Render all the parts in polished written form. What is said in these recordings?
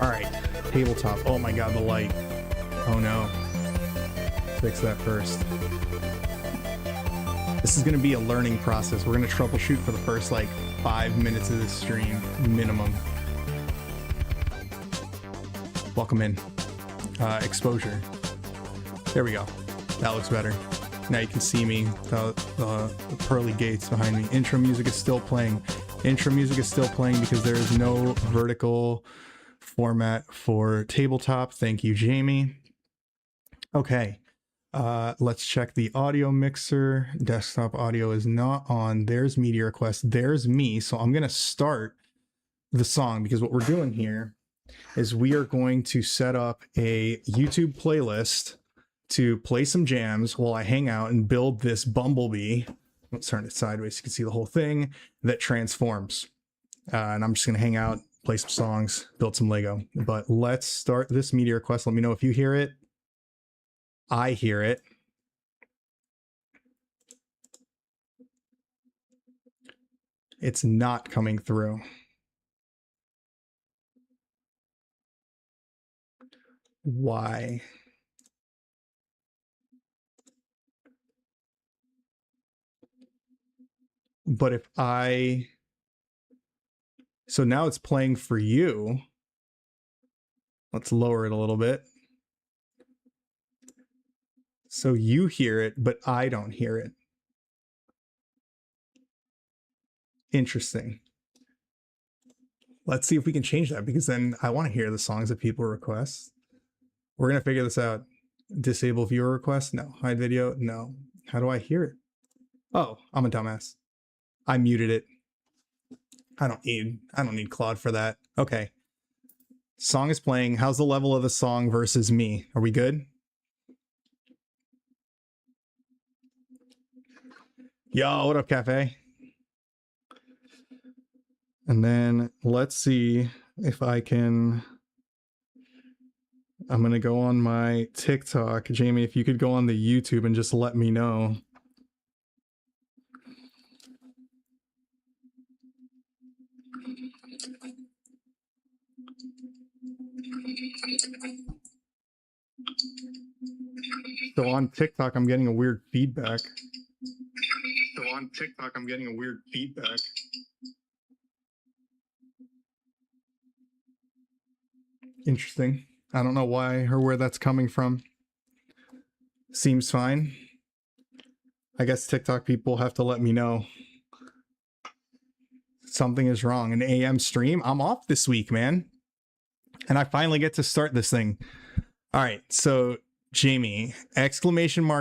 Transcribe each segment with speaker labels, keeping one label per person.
Speaker 1: All right, tabletop. Oh my god, the light. Oh no. Fix that first. This is going to be a learning process. We're going to troubleshoot for the first like 5 minutes of this stream minimum. Welcome in. Exposure. There we go. That looks better. Now you can see me, the pearly gates behind me. Intro music is still playing. Intro music is still playing because there is no vertical format for tabletop. Thank you, Jamie. Okay, let's check the audio mixer. Desktop audio is not on. There's media request. There's me. So I'm going to start the song because what we're doing here is we are going to set up a YouTube playlist to play some jams while I hang out and build this Bumblebee. Let's turn it sideways so you can see the whole thing that transforms. And I'm just going to hang out, play some songs, build some Lego. But let's start this media request. Let me know if you hear it. I hear it. It's not coming through. Why? But if I... So now it's playing for you. Let's lower it a little bit. So you hear it, but I don't hear it. Interesting. Let's see if we can change that, because then I want to hear the songs that people request. We're going to figure this out. Disable viewer request? No. Hide video? No. How do I hear it? Oh, I'm a dumbass. I muted it. I don't need Claude for that. Okay. Song is playing. How's the level of the song versus me? Are we good? Yo, what up, Cafe? And then let's see if I can... I'm going to go on my TikTok. Jamie, if you could go on the YouTube and just let me know. So on TikTok, I'm getting a weird feedback. Interesting. I don't know why or where that's coming from. Seems fine. I guess TikTok people have to let me know something is wrong. An AM stream? I'm off this week, man. And I finally get to start this thing. All right, so Jamie, !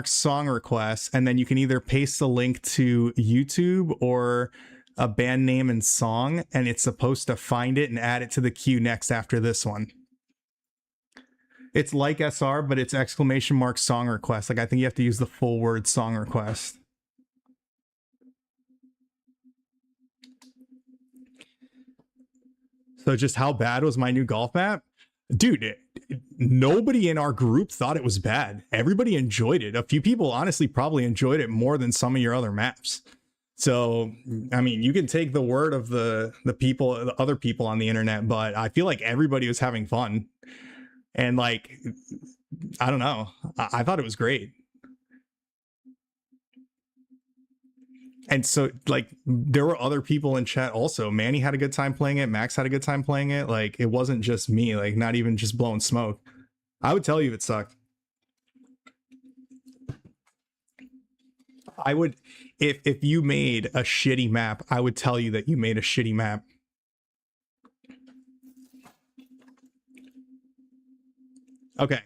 Speaker 1: song request, and then you can either paste the link to YouTube or a band name and song, and it's supposed to find it and add it to the queue next after this one. It's like SR, but it's ! song request. Like, I think you have to use the full word song request. So just how bad was my new golf map? Dude, nobody in our group thought it was bad. Everybody enjoyed it. A few people honestly probably enjoyed it more than some of your other maps. So, I mean, you can take the word of the other people on the internet, but I feel like everybody was having fun. And like, I don't know. I thought it was great. And so, like, there were other people in chat also. Manny had a good time playing it. Max had a good time playing it. Like, it wasn't just me, like, not even just blowing smoke. I would tell you if it sucked. I would, if you made a shitty map, I would tell you that you made a shitty map. Okay.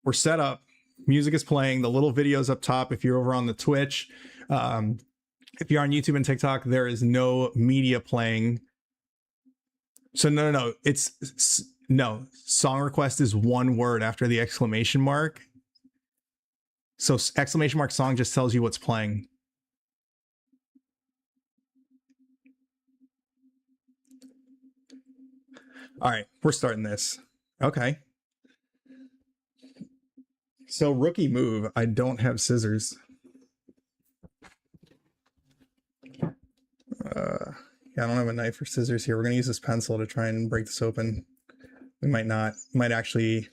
Speaker 1: We're set up. Music is playing. The little video's up top if you're over on the Twitch. If you're on YouTube and TikTok, there is no media playing. So no. No. Song request is one word after the exclamation mark. So ! Song just tells you what's playing. All right, we're starting this. Okay. So rookie move, I don't have scissors. Yeah, I don't have a knife or scissors here. We're gonna use this pencil to try and break this open. We might not. Might actually.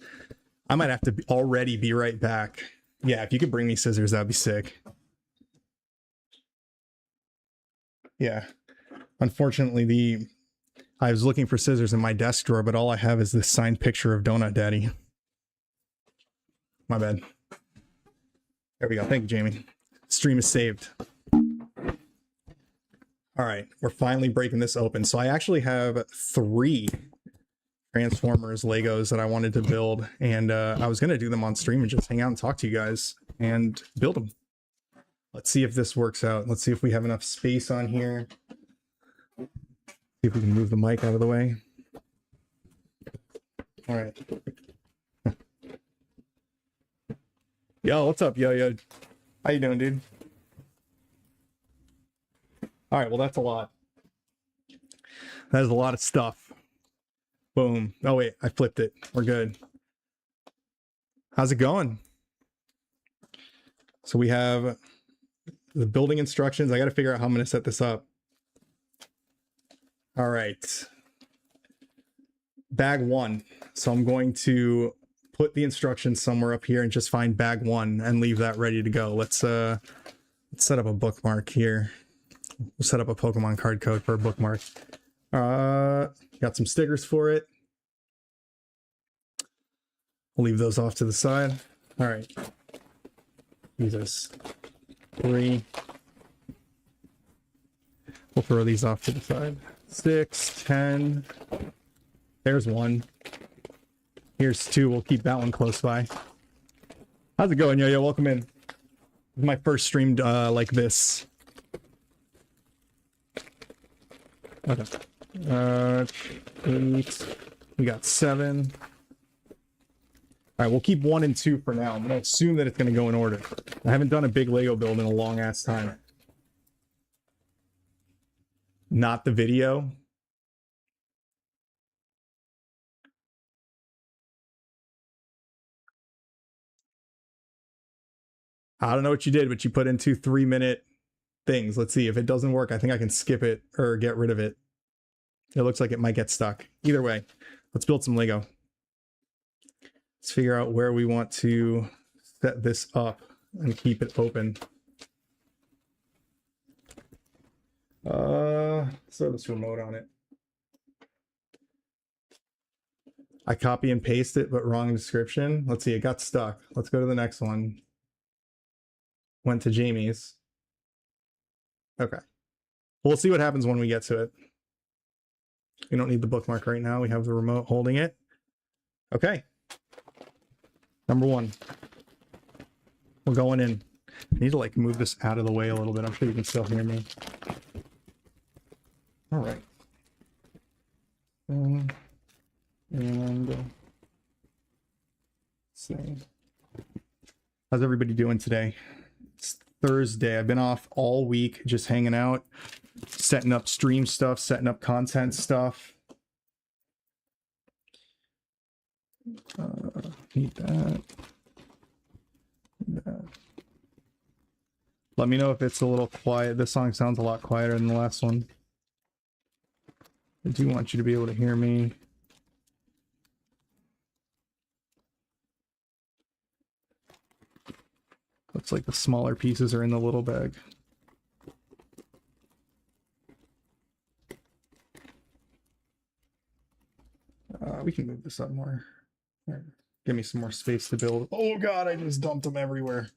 Speaker 1: I might have to already be right back. Yeah, if you could bring me scissors, that'd be sick. Yeah. Unfortunately, I was looking for scissors in my desk drawer, but all I have is this signed picture of Donut Daddy. My bad. There we go. Thank you, Jamie. Stream is saved. All right, we're finally breaking this open. So I actually have 3 Transformers Legos that I wanted to build, and I was gonna do them on stream and just hang out and talk to you guys and build them. Let's see if this works out. Let's see if we have enough space on here. See if we can move the mic out of the way. All right. Yo, what's up, yo? How you doing, dude? All right, well, that's a lot. That is a lot of stuff. Boom. Oh, wait, I flipped it. We're good. How's it going? So we have the building instructions. I got to figure out how I'm going to set this up. All right. Bag 1. So I'm going to put the instructions somewhere up here and just find bag 1 and leave that ready to go. Let's set up a bookmark here. We'll set up a Pokemon card code for a bookmark. Got some stickers for it. We'll leave those off to the side. All right. Jesus. 3. We'll throw these off to the side. 6, 10. There's 1. Here's 2. We'll keep that one close by. How's it going, yo? Welcome in. This is my first stream like this. Okay. 8. We got 7. All right, we'll keep 1 and 2 for now. I'm gonna assume that it's gonna go in order. I haven't done a big Lego build in a long ass time. Not the video. I don't know what you did, but you put in 2 3-minute things. Let's see if it doesn't work. I think I can skip it or get rid of it. It looks like it might get stuck. Either way, let's build some Lego. Let's figure out where we want to set this up and keep it open. Throw this remote on it. I copy and paste it, but wrong description. Let's see, it got stuck. Let's go to the next one. Went to Jamie's. Okay. We'll see what happens when we get to it. We don't need the bookmark right now. We have the remote holding it. Okay. Number 1. We're going in. I need to like move this out of the way a little bit. I'm sure you can still hear me. All right. And see. How's everybody doing today? It's Thursday. I've been off all week, just hanging out, setting up stream stuff, setting up content stuff. Need that. Need that. Let me know if it's a little quiet. This song sounds a lot quieter than the last one. I do want you to be able to hear me. Looks like the smaller pieces are in the little bag. We can move this up more. Right. Give me some more space to build. Oh god, I just dumped them everywhere.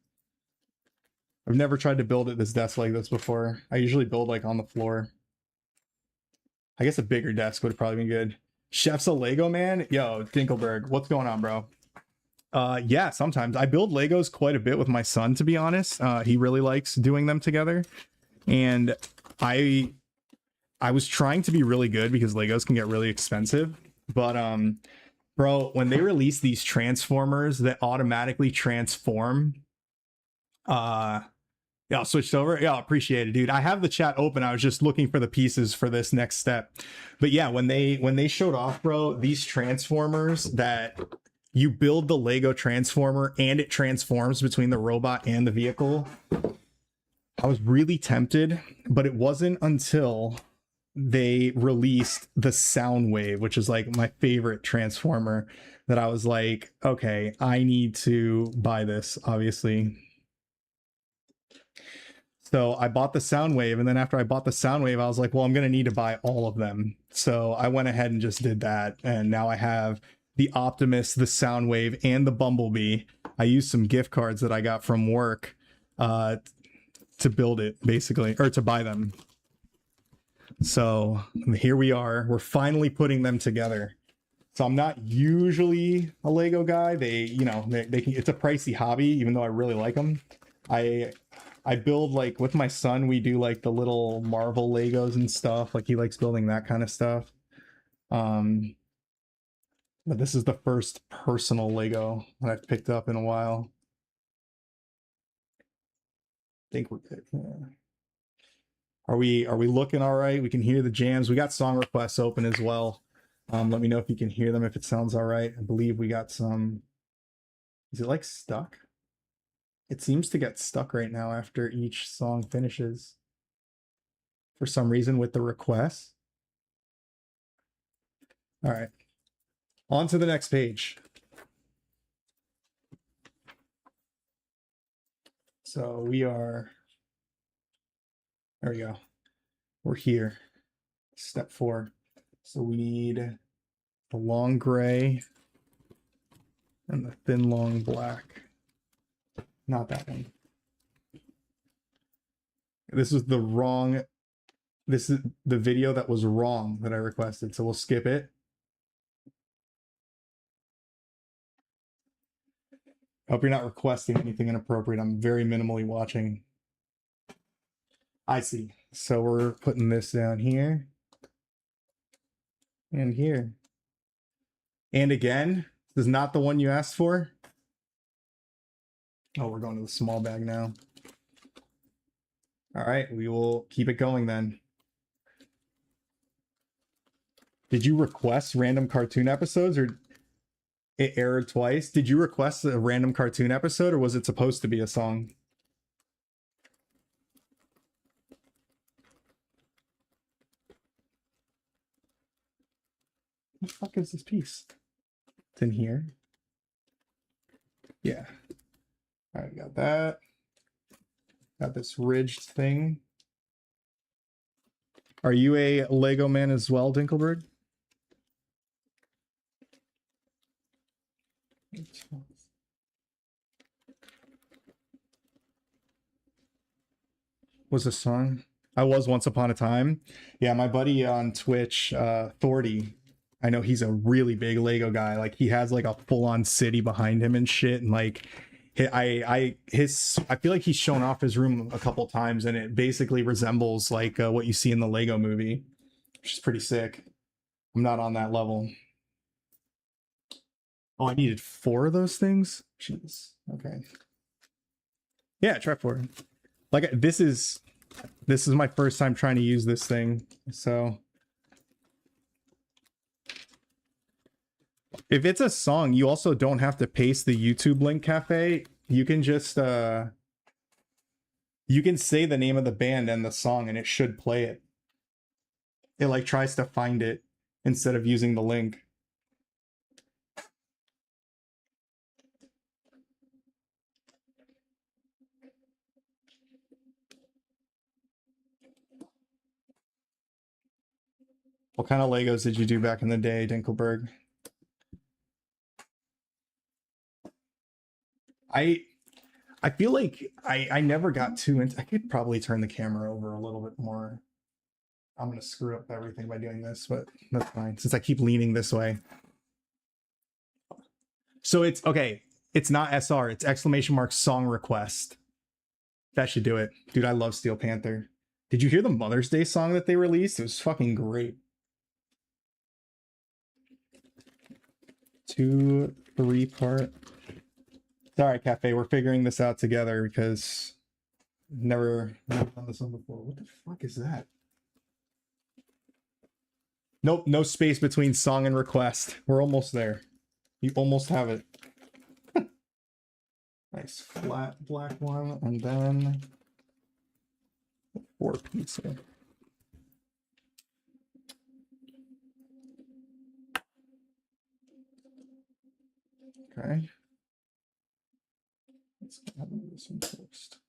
Speaker 1: I've never tried to build at this desk like this before. I usually build like on the floor. I guess a bigger desk would probably be good. Chef's a Lego man? Yo, Dinkelberg, what's going on, bro? Yeah, sometimes. I build Legos quite a bit with my son, to be honest. He really likes doing them together. And I was trying to be really good because Legos can get really expensive. But, bro, when they release these transformers that automatically transform, yeah, I switched over. Yeah, appreciate it, dude. I have the chat open. I was just looking for the pieces for this next step. But yeah, when they showed off, bro, these transformers that you build the Lego transformer and it transforms between the robot and the vehicle. I was really tempted, but it wasn't until they released the Soundwave, which is like my favorite transformer, that I was like, okay, I need to buy this, obviously. So I bought the Soundwave, and then after I bought the Soundwave, I was like, well, I'm going to need to buy all of them. So I went ahead and just did that, and now I have the Optimus, the Soundwave, and the Bumblebee. I used some gift cards that I got from work to build it, basically, or to buy them. So here we are. We're finally putting them together. So I'm not usually a Lego guy. They can, it's a pricey hobby, even though I really like them. I build, like, with my son, we do like the little Marvel Legos and stuff. Like, he likes building that kind of stuff. But this is the first personal Lego that I've picked up in a while. I think we're good. Yeah. Are we looking all right? We can hear the jams. We got song requests open as well. Let me know if you can hear them, if it sounds all right. I believe we got some. Is it like stuck? It seems to get stuck right now after each song finishes. For some reason with the requests. All right. On to the next page. So we are, there we go. We're here. Step 4. So we need the long gray and the thin long black. Not that one. This is the wrong, this is the video that was wrong that I requested. So we'll skip it. Hope you're not requesting anything inappropriate. I'm very minimally watching. I see. So we're putting this down here. And here. And again, this is not the one you asked for. Oh, we're going to the small bag now. All right, we will keep it going then. Did you request random cartoon episodes, or it aired twice? Did you request a random cartoon episode, or was it supposed to be a song? the fuck is this piece? It's in here. Yeah. All right, got that. Got this ridged thing. Are you a Lego man as well, Dinkelberg? Was a song? I was once upon a time. Yeah, my buddy on Twitch, Thordy. I know he's a really big Lego guy. Like he has like a full-on city behind him and shit. And like I feel like he's shown off his room a couple times, and it basically resembles like what you see in the Lego movie, which is pretty sick. I'm not on that level. Oh, I needed 4 of those things. Jeez. Okay. Yeah, try 4. Like this is my first time trying to use this thing, so if it's a song, you also don't have to paste the YouTube link, Cafe. You can just you can say the name of the band and the song and it should play it. It like tries to find it instead of using the link. What kind of Legos did you do back in the day, Dinkelberg? I feel like I never got too into. I could probably turn the camera over a little bit more. I'm gonna screw up everything by doing this, but that's fine since I keep leaning this way. So it's okay. It's not SR. It's exclamation mark song request. That should do it, dude. I love Steel Panther. Did you hear the Mother's Day song that they released? It was fucking great. 2, 3 part. Sorry, Cafe, we're figuring this out together because never done this one before. What the fuck is that? Nope, no space between song and request. We're almost there. You almost have it. Nice flat black one, and then 4 pizza. Okay. Let's have this one first.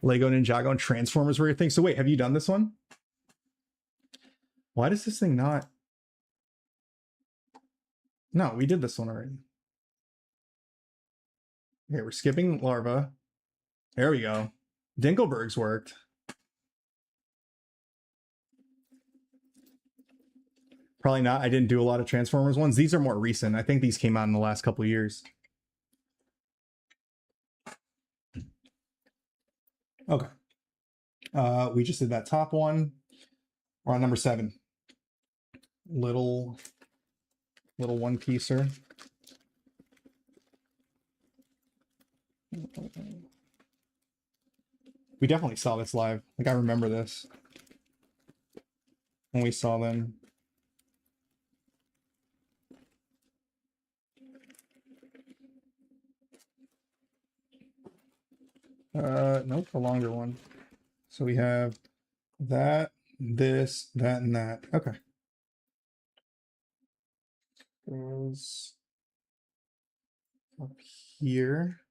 Speaker 1: Lego Ninjago and Transformers were your thing. So wait, have you done this one? Why does this thing not? No, we did this one already. Okay, we're skipping Larva. There we go. Dinkelberg's worked. Probably not. I didn't do a lot of Transformers ones. These are more recent. I think these came out in the last couple of years. Okay. We just did that top one. We're on number 7. Little one piecer. We definitely saw this live. Like I remember this when we saw them. Nope, a longer one. So we have that, this, that, and that. Okay. Goes up here.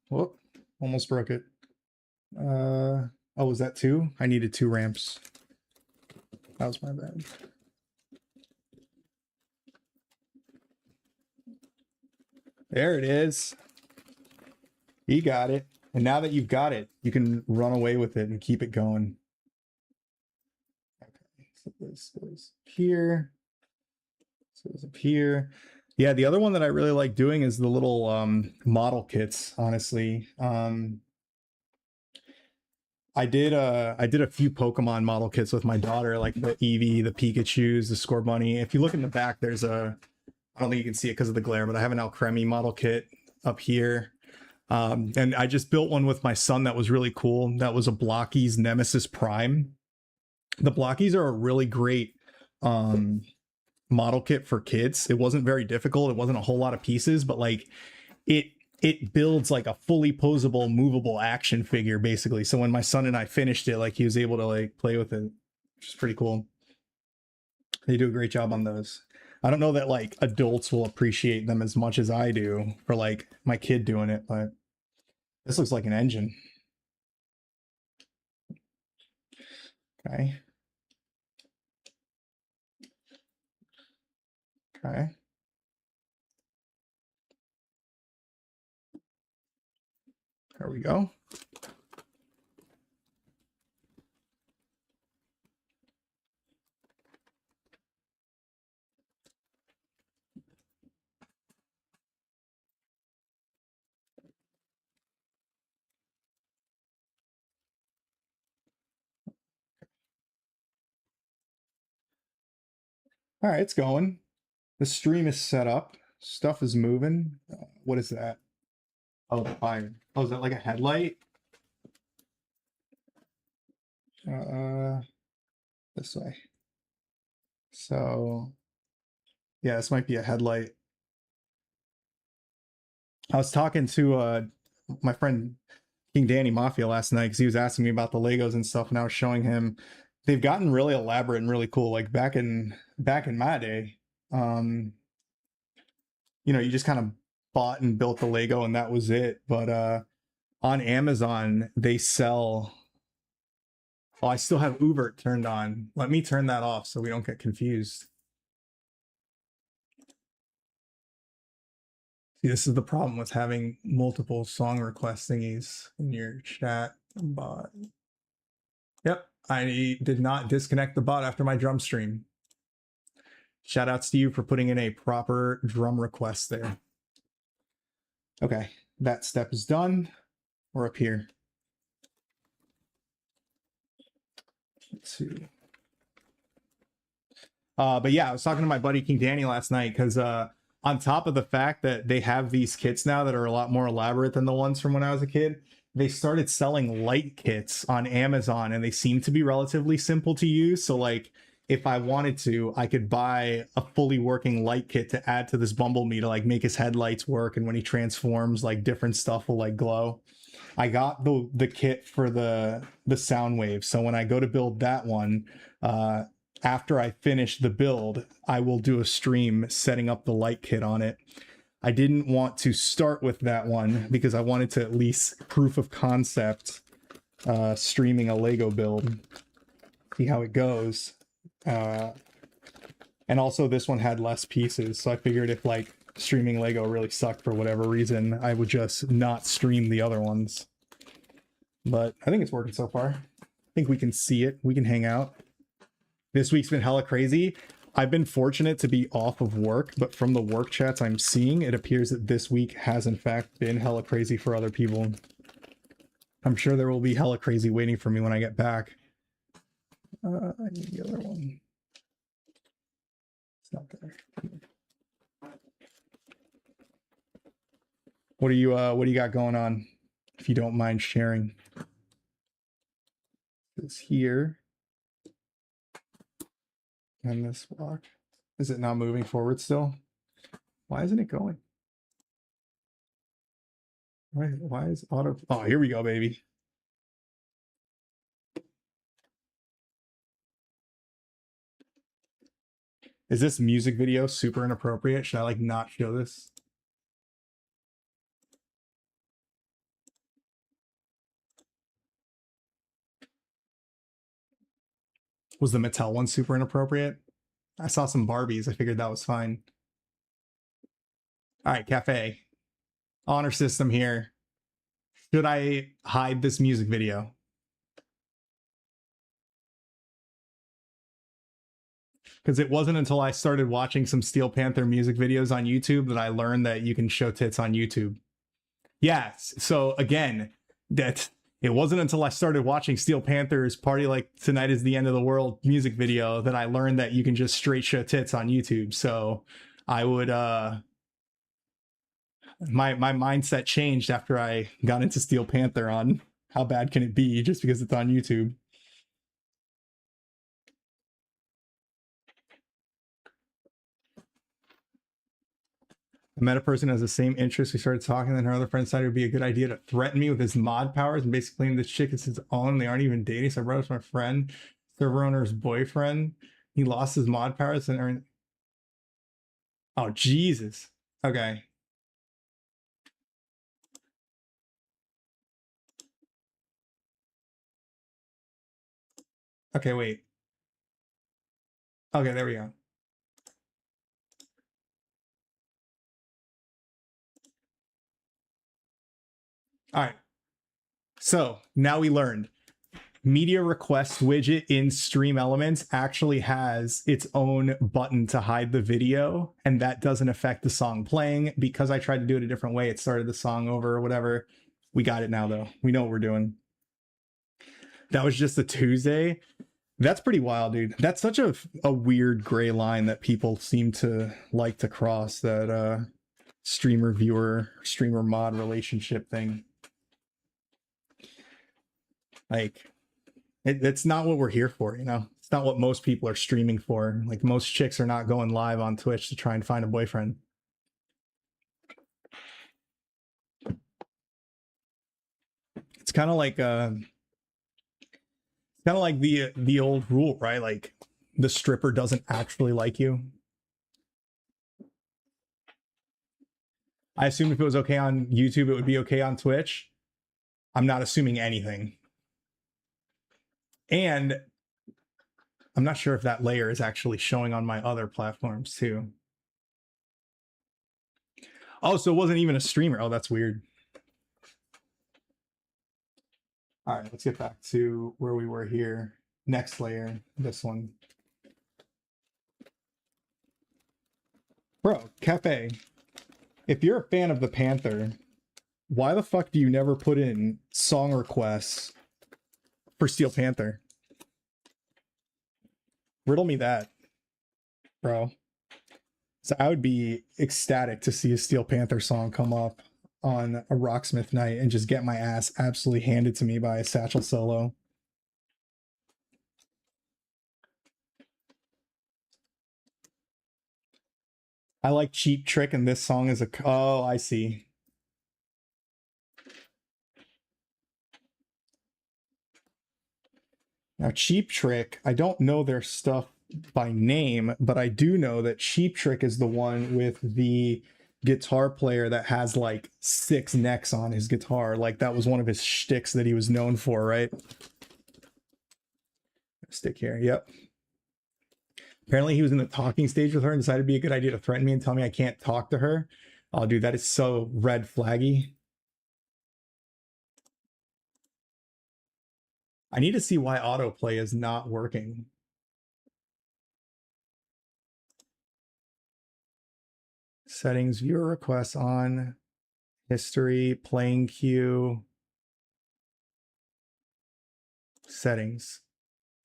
Speaker 1: Whoop, almost broke it. Oh, was that 2? I needed 2 ramps. That was my bad. There it is. You got it. And now that you've got it, you can run away with it and keep it going. Okay, so this goes here. So it's up here. Yeah, the other one that I really like doing is the little model kits, honestly. I did a few Pokemon model kits with my daughter, like the Eevee, the Pikachus, the Scorbunny. If you look in the back, there's a, I don't think you can see it because of the glare, but I have an Alcremie model kit up here. And I just built one with my son that was really cool. That was a Blockies Nemesis Prime. The Blockies are a really great model kit for kids. It wasn't very difficult. It wasn't a whole lot of pieces, but like it builds like a fully posable, movable action figure, basically. So when my son and I finished it, like he was able to like play with it, which is pretty cool. They do a great job on those. I don't know that like adults will appreciate them as much as I do for like my kid doing it, but this looks like an engine. Okay. Okay. There we go. All right, it's going. The stream is set up. Stuff is moving. What is that? Oh, the fire. Oh, is that like a headlight? This way. So, yeah, this might be a headlight. I was talking to my friend King Danny Mafia last night because he was asking me about the Legos and stuff, and I was showing him. They've gotten really elaborate and really cool. Like back in my day, you know, you just kind of bought and built the Lego and that was it. But on Amazon, they sell. Oh, I still have Uber turned on. Let me turn that off so we don't get confused. See, this is the problem with having multiple song request thingies in your chat bot. Yep, I did not disconnect the bot after my drum stream. Shout outs to you for putting in a proper drum request there. Okay, that step is done. We're up here. Let's see. But yeah, I was talking to my buddy King Danny last night because on top of the fact that they have these kits now that are a lot more elaborate than the ones from when I was a kid, they started selling light kits on Amazon and they seem to be relatively simple to use. So like if I wanted to, I could buy a fully working light kit to add to this Bumblebee to like make his headlights work, and when he transforms, like different stuff will like glow. I got the kit for the sound wave, so when I go to build that one, after I finish the build, I will do a stream setting up the light kit on it. I didn't want to start with that one because I wanted to at least proof of concept streaming a Lego build, see how it goes. And also this one had less pieces, so I figured if like streaming Lego really sucked for whatever reason, I would just not stream the other ones. But I think it's working so far. I think we can see it. We can hang out. This week's been hella crazy. I've been fortunate to be off of work, but from the work chats I'm seeing, it appears that this week has in fact been hella crazy for other people. I'm sure there will be hella crazy waiting for me when I get back. I need the other one. It's not there. What do you got going on, if you don't mind sharing? This here. And this block. Is it not moving forward still? Why isn't it going? Why is auto? Oh, here we go, baby. Is this music video super inappropriate? Should I like not show this? Was the Mattel one super inappropriate? I saw some Barbies. I figured that was fine. All right, cafe. Honor system here. Should I hide this music video? Because it wasn't until I started watching some Steel Panther music videos on YouTube that I learned that you can show tits on YouTube. Yes. So again, that it wasn't until I started watching Steel Panther's Party Like Tonight Is the End of the World music video that I learned that you can just straight show tits on YouTube. So I would my mindset changed after I got into Steel Panther on how bad can it be just because it's on YouTube. I met a person who has the same interests. We started talking, and then her other friend decided it would be a good idea to threaten me with his mod powers and basically claim this chick is his own. They aren't even dating. So I brought up to my friend, server owner's boyfriend. He lost his mod powers and everything. Oh, Jesus. Okay. Okay, wait. Okay, there we go. All right. So now we learned media request widget in Stream Elements actually has its own button to hide the video, and that doesn't affect the song playing. Because I tried to do it a different way, it started the song over or whatever. We got it now, though. We know what we're doing. That was just a Tuesday. That's pretty wild, dude. That's such a weird gray line that people seem to like to cross, that streamer viewer, streamer mod relationship thing. Like, it's not what we're here for, you know? It's not what most people are streaming for. Like, most chicks are not going live on Twitch to try and find a boyfriend. It's kind of like the old rule, right? Like, the stripper doesn't actually like you. I assume if it was okay on YouTube, it would be okay on Twitch. I'm not assuming anything. And I'm not sure if that layer is actually showing on my other platforms too. Oh, so it wasn't even a streamer. Oh, that's weird. All right, let's get back to where we were here. Next layer, this one. Bro, Cafe, if you're a fan of the Panther, why the fuck do you never put in song requests for Steel Panther? Riddle me that, bro. So I would be ecstatic to see a Steel Panther song come up on a Rocksmith night and just get my ass absolutely handed to me by a Satchel Solo. I like Cheap Trick, and this song is a... Oh, I see. Now, Cheap Trick, I don't know their stuff by name, but I do know that Cheap Trick is the one with the guitar player that has like 6 necks on his guitar. Like, that was one of his shticks that he was known for, right? Stick here, yep. Apparently he was in the talking stage with her and decided it'd be a good idea to threaten me and tell me I can't talk to her. Oh, dude, that is so red flaggy. I need to see why autoplay is not working. Settings, viewer requests on, history, playing queue, settings.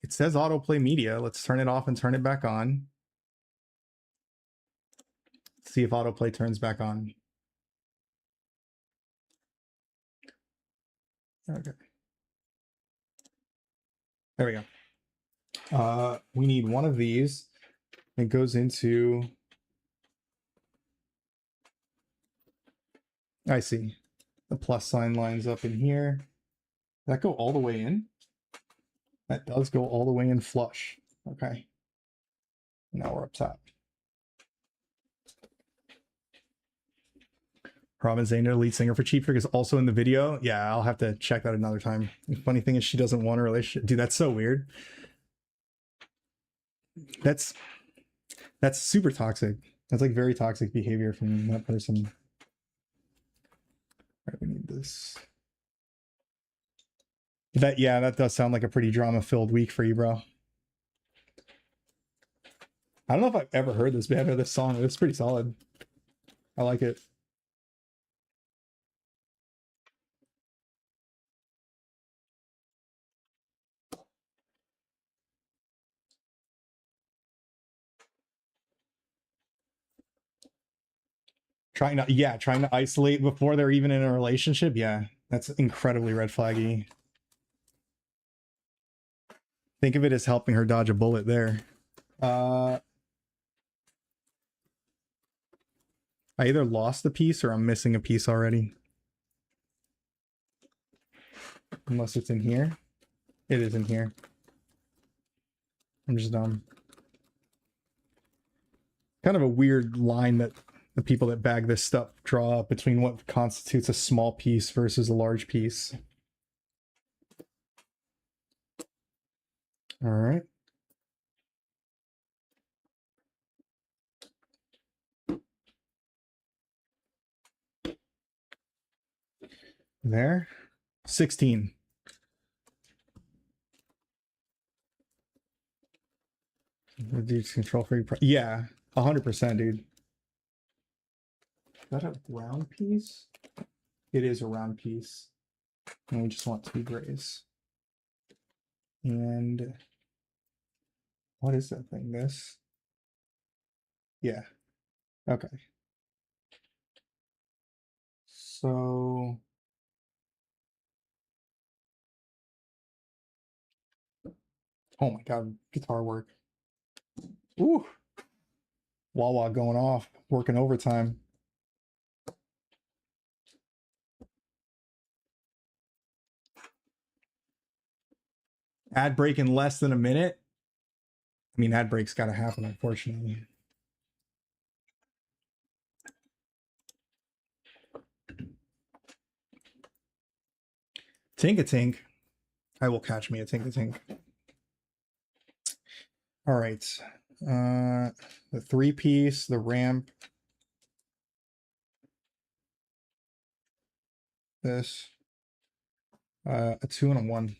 Speaker 1: It says autoplay media. Let's turn it off and turn it back on. See if autoplay turns back on. Okay. There we go. We need one of these. It goes into... I see. The plus sign lines up in here. Does that go all the way in? That does go all the way in flush. Okay. Now we're up top. Robin Zander, lead singer for Cheap Trick, is also in the video. Yeah, I'll have to check that another time. The funny thing is she doesn't want a relationship. Dude, that's so weird. That's super toxic. That's like very toxic behavior from that person. All right, we need this. Yeah, that does sound like a pretty drama-filled week for you, bro. I don't know if I've ever heard this band or this song. It's pretty solid. I like it. Trying to isolate before they're even in a relationship. Yeah, that's incredibly red flaggy. Think of it as helping her dodge a bullet there. I I either lost a piece or I'm missing a piece already. Unless it's in here. It is in here. I'm just dumb. Kind of a weird line that the people that bag this stuff draw up between what constitutes a small piece versus a large piece. All right. There. 16. Reduce control free. Yeah, 100%, dude. Is that a round piece? It is a round piece. And we just want 2 grays. And what is that thing? This? Yeah. Okay. So oh my god, guitar work. Ooh. Wawa going off, working overtime. Ad break in less than a minute. I mean, ad break's got to happen, unfortunately. Tink-a-tink. I will catch me a tink-a-tink. All right. The 3-piece, the ramp. This. A 2 and a 1.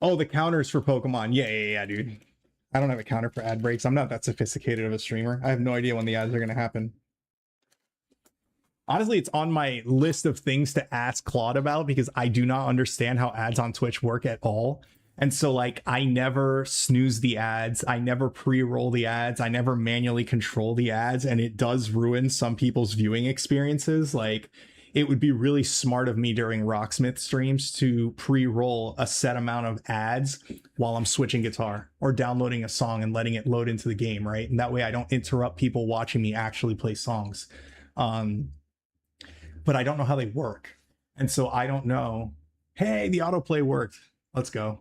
Speaker 1: Oh, the counters for Pokemon. Yeah, dude. I don't have a counter for ad breaks. I'm not that sophisticated of a streamer. I have no idea when the ads are going to happen. Honestly, it's on my list of things to ask Claude about because I do not understand how ads on Twitch work at all. And so, like, I never snooze the ads. I never pre-roll the ads. I never manually control the ads. And it does ruin some people's viewing experiences. Like, it would be really smart of me during Rocksmith streams to pre-roll a set amount of ads while I'm switching guitar or downloading a song and letting it load into the game, right? And that way I don't interrupt people watching me actually play songs. But I don't know how they work. And so I don't know, hey, the autoplay worked. Let's go.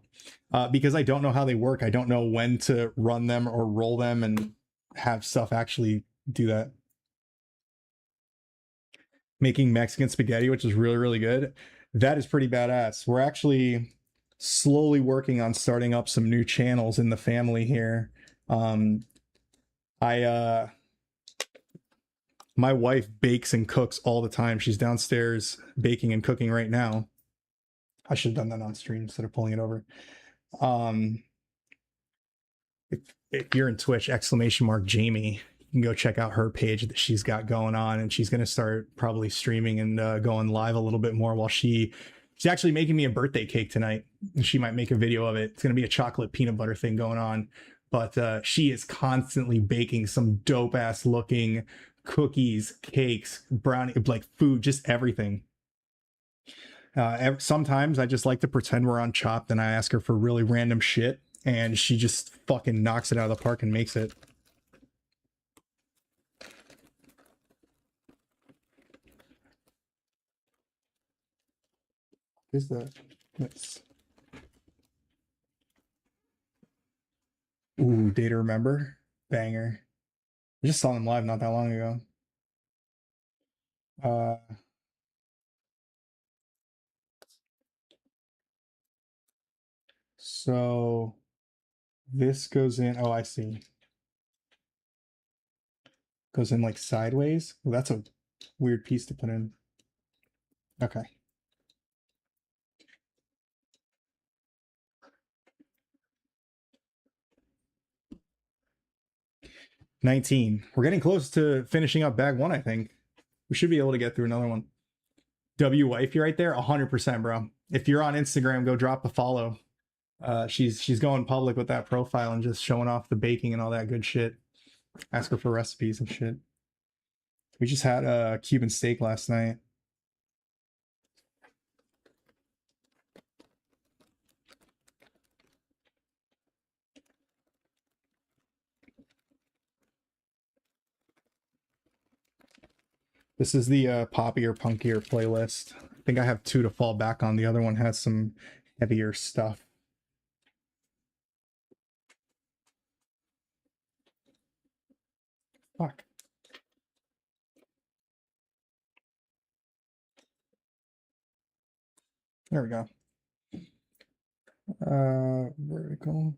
Speaker 1: Because I don't know how they work. I don't know when to run them or roll them and have stuff actually do that. Making Mexican spaghetti, which is really, really good. That is pretty badass. We're actually slowly working on starting up some new channels in the family here. My wife bakes and cooks all the time. She's downstairs baking and cooking right now. I should have done that on stream instead of pulling it over. If you're in Twitch, !Jamie, you can go check out her page that she's got going on, and she's going to start probably streaming and going live a little bit more while she's actually making me a birthday cake tonight. She might make a video of it. It's going to be a chocolate peanut butter thing going on, but she is constantly baking some dope ass looking cookies, cakes, brownie, like food, just everything. Sometimes I just like to pretend we're on Chopped and I ask her for really random shit and she just fucking knocks it out of the park and makes it. Is that? Nice. Ooh, Day to Remember. Banger. I just saw them live not that long ago. So this goes in, oh, I see. Goes in like sideways. Well, that's a weird piece to put in. Okay. $19. We're getting close to finishing up bag 1, I think. We should be able to get through another one. W Wifey right there, 100%, bro. If you're on Instagram, go drop a follow. She's going public with that profile and just showing off the baking and all that good shit. Ask her for recipes and shit. We just had a Cuban steak last night. This is the poppier, punkier playlist. I think I have 2 to fall back on. The other one has some heavier stuff. Fuck. There we go. Vertical.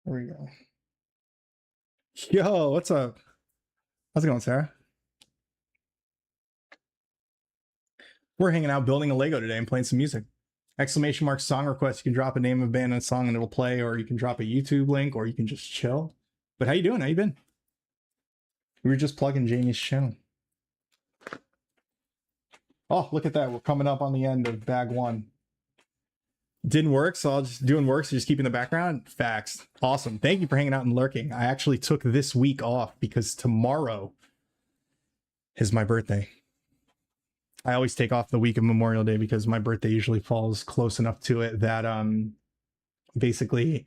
Speaker 1: There we go. Yo, what's up? How's it going, Sarah? We're hanging out building a Lego today and playing some music. Exclamation mark song request. You can drop a name of a band and a song and it'll play, or you can drop a YouTube link, or you can just chill. But how you doing? How you been? We were just plugging Jamie's channel. Oh, look at that. We're coming up on the end of bag 1. Didn't work, so I'll just doing work, so just keep in the background. Facts. Awesome. Thank you for hanging out and lurking. I actually took this week off because tomorrow is my birthday. I always take off the week of Memorial Day because my birthday usually falls close enough to it that basically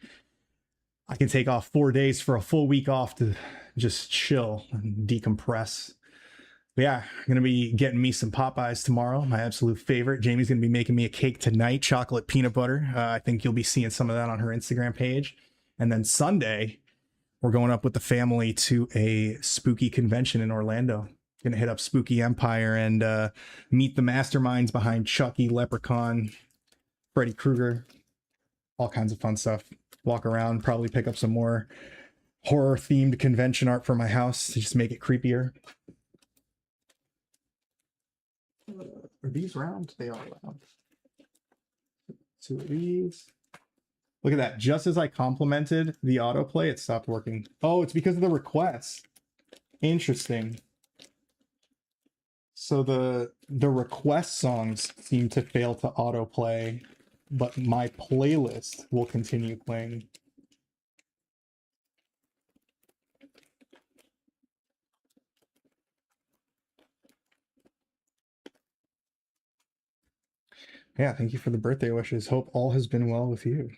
Speaker 1: I can take off 4 days for a full week off to just chill and decompress. But yeah, I'm going to be getting me some Popeyes tomorrow, my absolute favorite. Jamie's going to be making me a cake tonight, chocolate peanut butter. I think you'll be seeing some of that on her Instagram page. And then Sunday, we're going up with the family to a spooky convention in Orlando. Going to hit up Spooky Empire and meet the masterminds behind Chucky, Leprechaun, Freddy Krueger, all kinds of fun stuff. Walk around, probably pick up some more horror-themed convention art for my house to just make it creepier. Are these round? They are round. 2 of these. Look at that. Just as I complimented the autoplay, it stopped working. Oh, it's because of the requests. Interesting. So the request songs seem to fail to autoplay, but my playlist will continue playing. Yeah, thank you for the birthday wishes. Hope all has been well with you.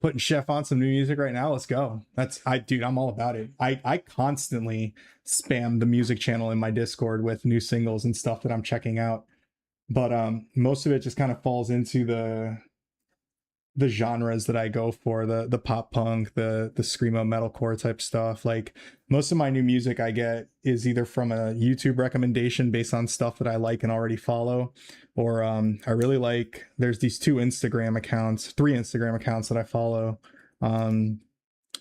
Speaker 1: Putting Chef on some new music right now. Let's go. Dude, I'm all about it. I constantly spam the music channel in my Discord with new singles and stuff that I'm checking out. But most of it just kind of falls into the genres that I go for, the pop punk, the screamo metalcore type stuff. Like most of my new music I get is either from a YouTube recommendation based on stuff that I like and already follow, or I really like, there's these 3 Instagram accounts that I follow.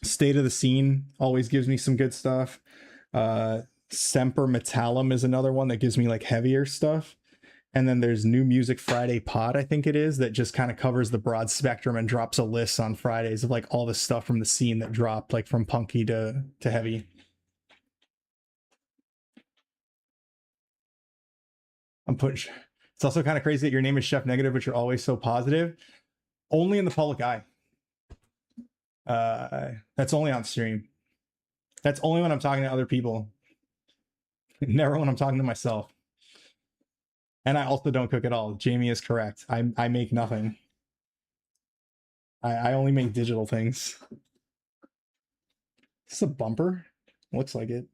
Speaker 1: State of the Scene always gives me some good stuff. Semper Metallum is another one that gives me like heavier stuff. And then there's New Music Friday Pod, I think it is, that just kind of covers the broad spectrum and drops a list on Fridays of like all the stuff from the scene that dropped, like from punky to heavy. It's also kind of crazy that your name is Chef Negative, but you're always so positive. Only in the public eye. That's only on stream. That's only when I'm talking to other people. Never when I'm talking to myself. And I also don't cook at all. Jamie is correct. I make nothing. I only make digital things. Is this a bumper? Looks like it.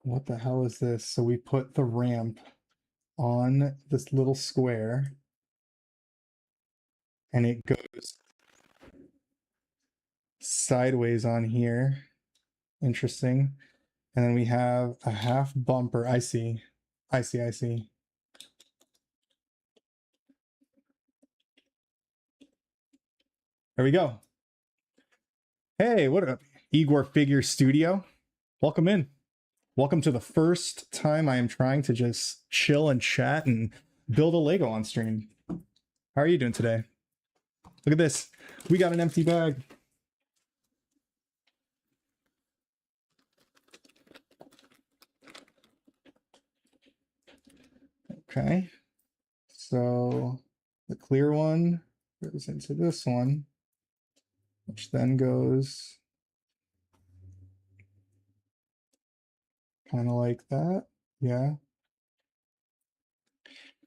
Speaker 1: What the hell is this? So we put the ramp on this little square and it goes sideways on here. Interesting. And then we have a half bumper. I see. There we go. Hey, what up? Igor Figure Studio. Welcome in. Welcome to the first time I am trying to just chill and chat and build a Lego on stream. How are you doing today? Look at this. We got an empty bag. Okay. So the clear one goes into this one, which then goes kind of like that. Yeah.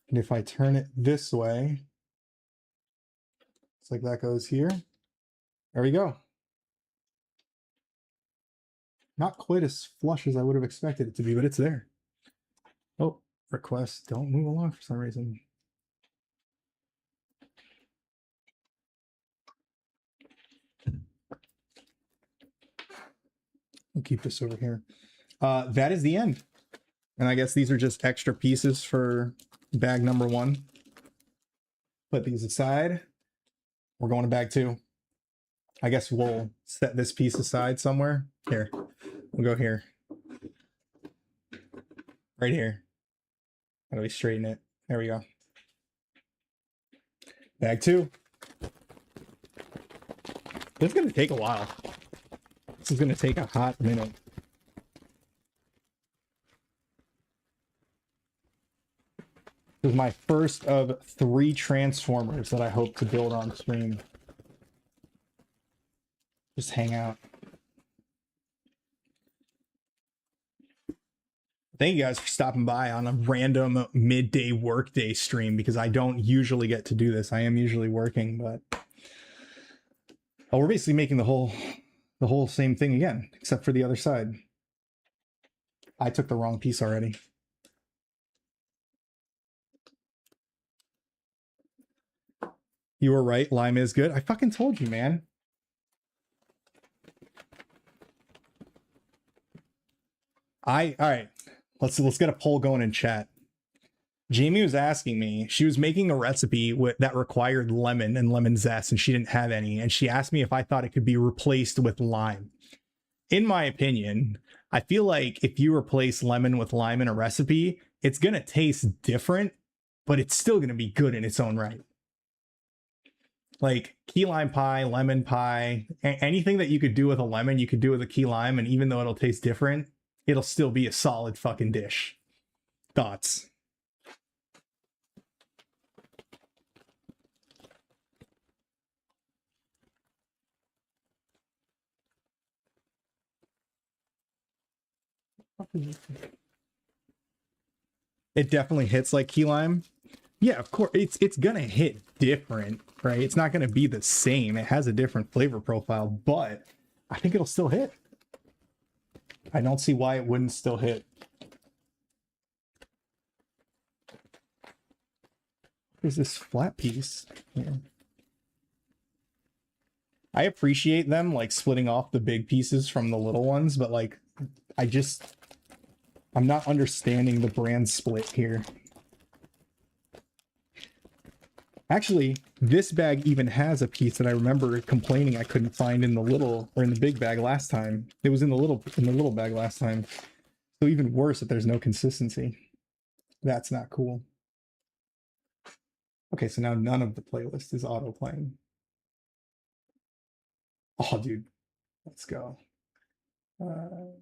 Speaker 1: And if I turn it this way, it's like that goes here. There we go. Not quite as flush as I would have expected it to be, but it's there. Oh, requests don't move along for some reason. We'll keep this over here. That is the end. And I guess these are just extra pieces for bag number 1. Put these aside. We're going to bag 2. I guess we'll set this piece aside somewhere. Here. We'll go here. Right here. How do we straighten it? There we go. Bag 2. This is going to take a while. This is going to take a hot minute. This is my first of 3 Transformers that I hope to build on stream. Just hang out. Thank you guys for stopping by on a random midday workday stream, because I don't usually get to do this. I am usually working, but we're basically making the whole same thing again, except for the other side. I took the wrong piece already. You were right. Lime is good. I fucking told you, man. All right. Let's get a poll going in chat. Jamie was asking me, she was making a recipe that required lemon and lemon zest, and she didn't have any. And she asked me if I thought it could be replaced with lime. In my opinion, I feel like if you replace lemon with lime in a recipe, it's going to taste different, but it's still going to be good in its own right. Like key lime pie, lemon pie, anything that you could do with a lemon, you could do with a key lime. And even though it'll taste different, it'll still be a solid fucking dish. Thoughts? It definitely hits like key lime. Yeah, of course. It's gonna hit different, right? It's not gonna be the same. It has a different flavor profile, but I think it'll still hit. I don't see why it wouldn't still hit. There's this flat piece here. I appreciate them like splitting off the big pieces from the little ones, but like I'm not understanding the brand split here. Actually, this bag even has a piece that I remember complaining I couldn't find in the little or in the big bag last time. It was in the little bag last time. So even worse that there's no consistency. That's not cool. Okay, so now none of the playlist is auto playing. Oh, dude, let's go. I'm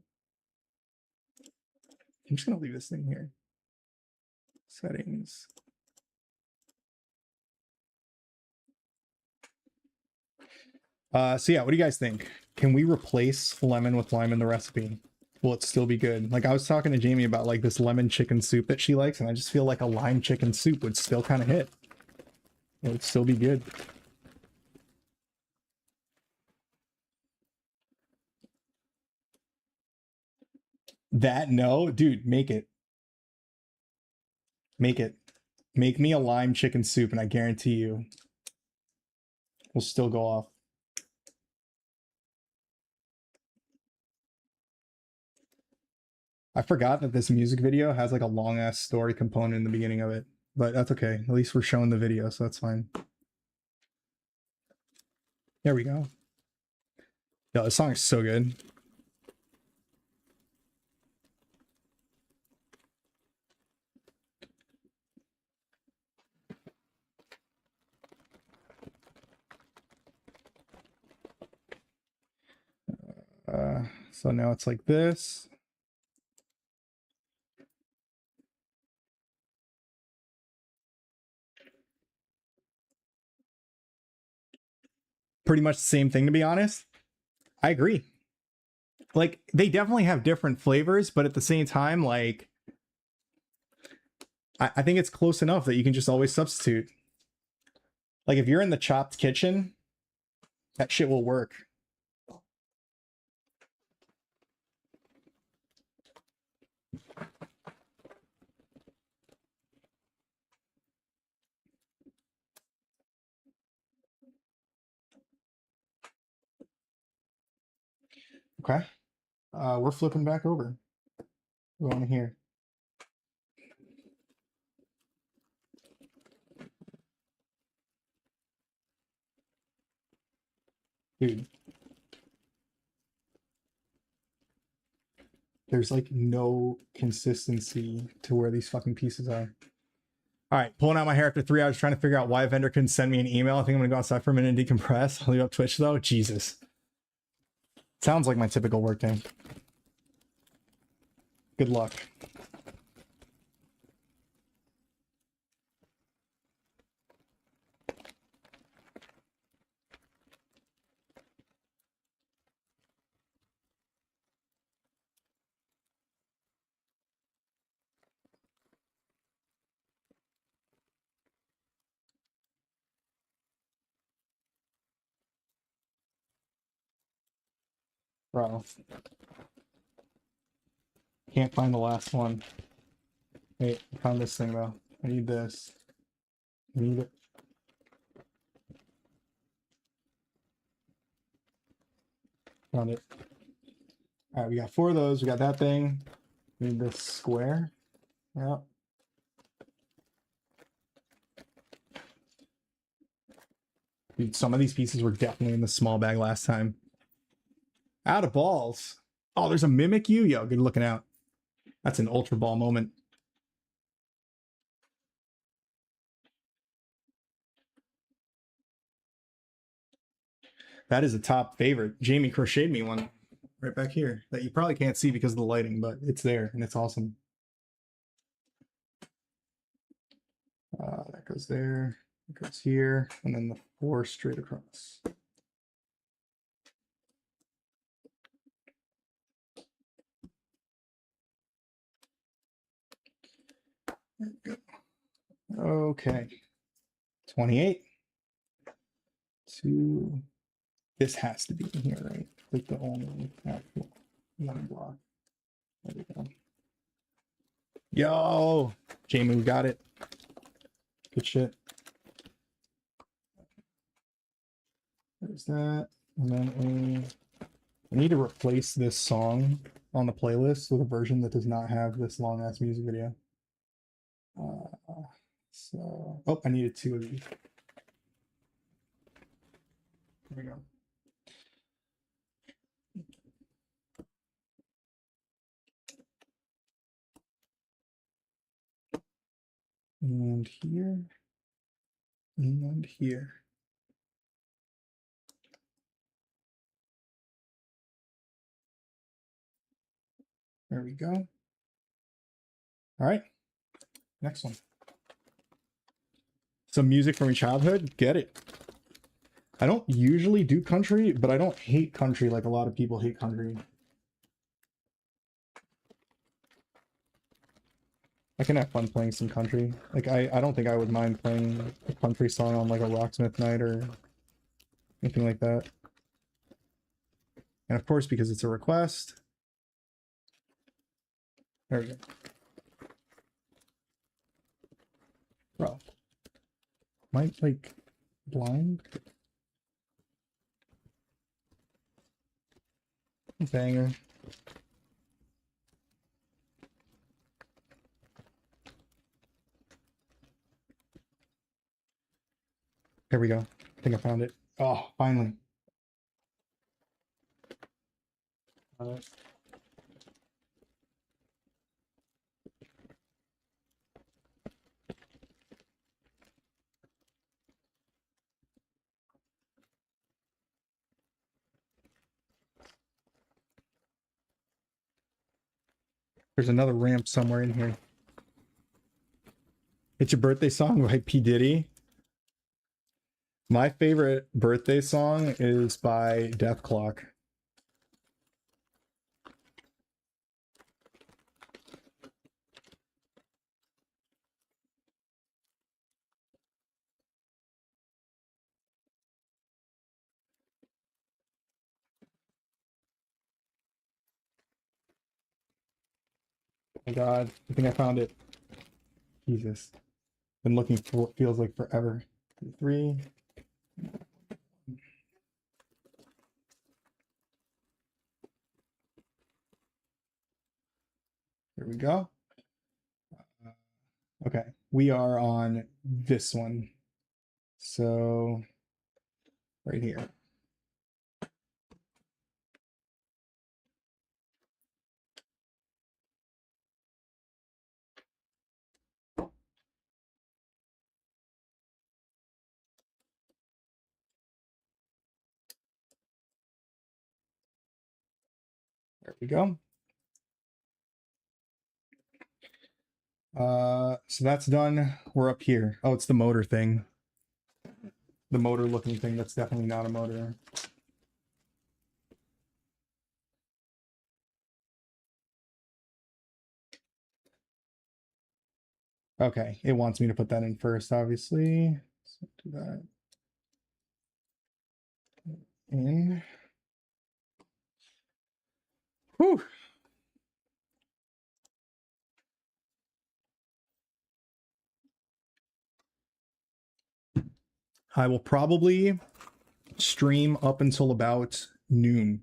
Speaker 1: just gonna leave this thing here. Settings. So yeah, what do you guys think? Can we replace lemon with lime in the recipe? Will it still be good? Like I was talking to Jamie about like this lemon chicken soup that she likes, and I just feel like a lime chicken soup would still kind of hit. It would still be good. That no, dude, make it. Make it. Make me a lime chicken soup, and I guarantee you we'll still go off. I forgot that this music video has like a long ass story component in the beginning of it, but that's okay. At least we're showing the video, so that's fine. There we go. Yo, this song is so good. So now it's like this. pretty much the same thing, to be honest. I agree. Like, they definitely have different flavors, but at the same time, like, I think it's close enough that you can just always substitute. Like, if you're in the Chopped kitchen, that shit will work. Okay. We're flipping back over. We're on here. Dude. There's like no consistency to where these fucking pieces are. All right, pulling out my hair after 3 hours trying to figure out why a vendor couldn't send me an email. I think I'm gonna go outside for a minute and decompress. I'll leave up Twitch though. Jesus. Sounds like my typical work day. Good luck. Bro. Can't find the last one. Wait, I found this thing though. I need this. I need it. Found it. All right, we got 4 of those. We got that thing. We need this square. Yep. Dude, some of these pieces were definitely in the small bag last time. Out of balls. Oh, there's a Mimic You. Yo, good looking out. That's an Ultra Ball moment. That is a top favorite. Jamie crocheted me one right back here that you probably can't see because of the lighting, but it's there and it's awesome. That goes there, it goes here, and then the 4 straight across. There we go. Okay. 28. 2. This has to be in here, right? Like the only actual one block. There we go. Yo, Jamie, we got it. Good shit. There's that. And then I need to replace this song on the playlist with a version that does not have this long ass music video. So, oh, I needed 2 of these. There we go. And here. And here. There we go. All right. Next one. Some music from your childhood? Get it. I don't usually do country, but I don't hate country like a lot of people hate country. I can have fun playing some country. Like, I don't think I would mind playing a country song on like a Rocksmith night or anything like that. And of course, because it's a request. There we go. Bro. Am I like blind? Banger. Here we go. I think I found it. Oh, finally. There's another ramp somewhere in here. It's Your Birthday Song by P. Diddy. My favorite birthday song is by Death Clock. Oh my God, I think I found it. Jesus. Been looking for what feels like forever. 3. Here we go. Okay, we are on this one. So, right here. There we go. So that's done. We're up here. Oh, it's the motor thing. The motor looking thing. That's definitely not a motor. Okay, it wants me to put that in first, obviously. So do that in. Whew. I will probably stream up until about noon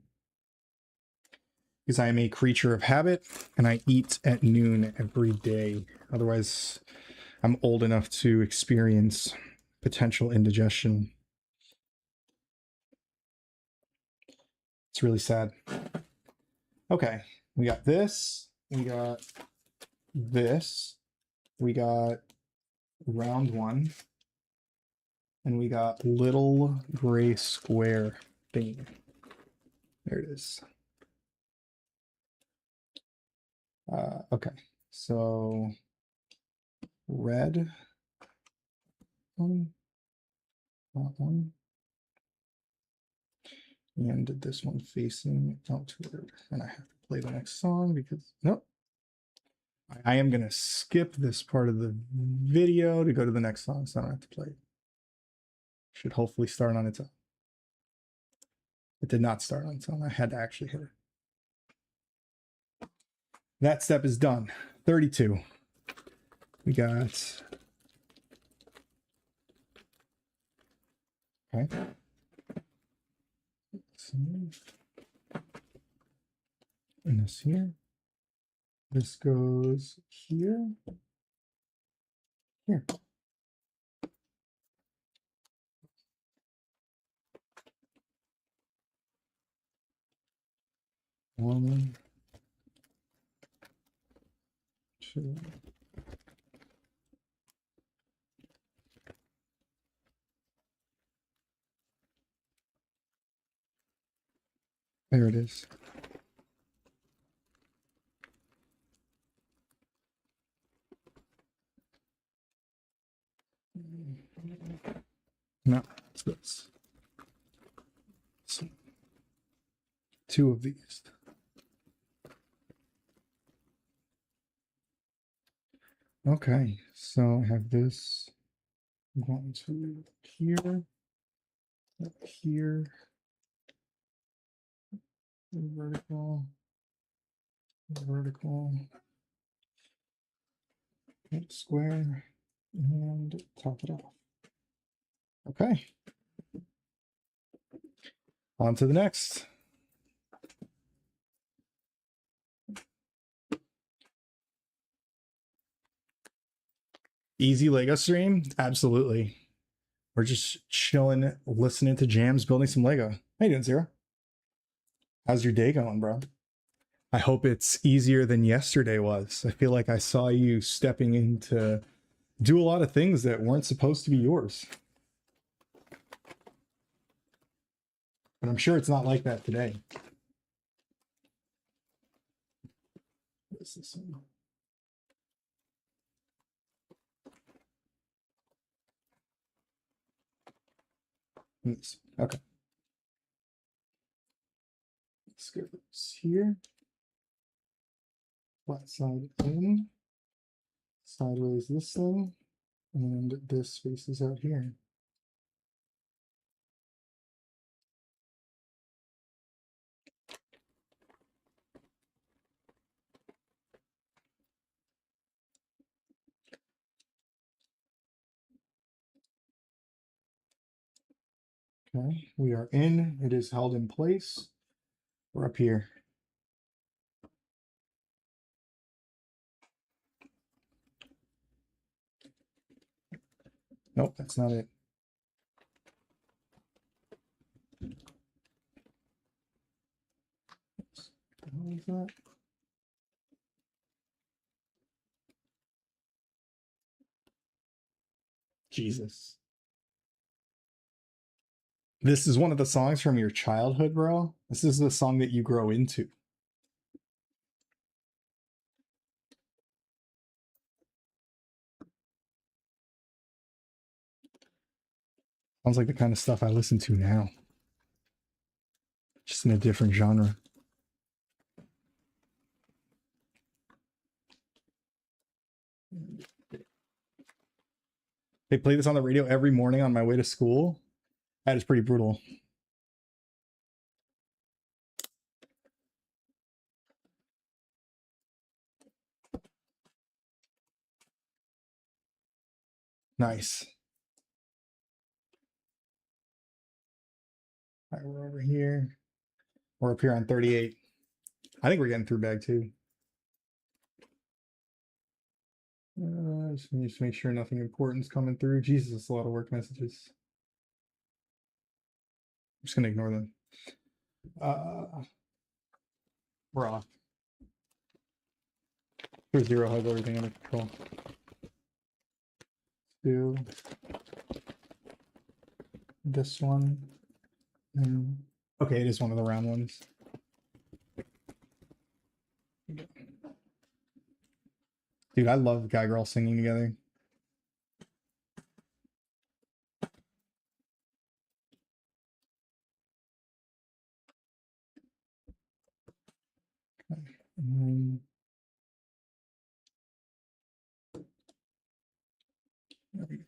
Speaker 1: because I am a creature of habit and I eat at noon every day. Otherwise, I'm old enough to experience potential indigestion. It's really sad. Okay, we got this. We got this. We got round one. And we got little gray square thing. There it is. Okay, so red one, that one, and this one facing outward. And I have to play the next song because, nope. I am gonna skip this part of the video to go to the next song, so I don't have to play it. Should hopefully start on its own. It did not start on its own. I had to actually hit it. That step is done. 32. We got. Okay. And this here. This goes here. Here. One, two. There it is. No, it's this. So, 2 of these. Okay, so I have this. I'm going to here, up here, vertical, vertical, hit square, and top it off. Okay. On to the next. Easy Lego stream? Absolutely. We're just chilling, listening to jams, building some Lego. How you doing, Zero? How's your day going, bro? I hope it's easier than yesterday was. I feel like I saw you stepping in to do a lot of things that weren't supposed to be yours. But I'm sure it's not like that today. What is this one? Okay. Let's go here. Flat side in. Sideways this thing. And this faces out here. Okay, we are in. It is held in place. We're up here. Nope, that's not it. What is that? Jesus. This is one of the songs from your childhood, bro. This is the song that you grow into. Sounds like the kind of stuff I listen to now. Just in a different genre. They play this on the radio every morning on my way to school. That is pretty brutal. Nice. All right, we're over here. We're up here on 38. I think we're getting through bag 2. Just need to make sure nothing important's coming through. Jesus, that's a lot of work messages. I'm just gonna ignore them. We're off. Here's 0 has everything under control. 2. This one. Okay, it is one of the round ones. Dude, I love guy girl singing together. Okay. And there we go.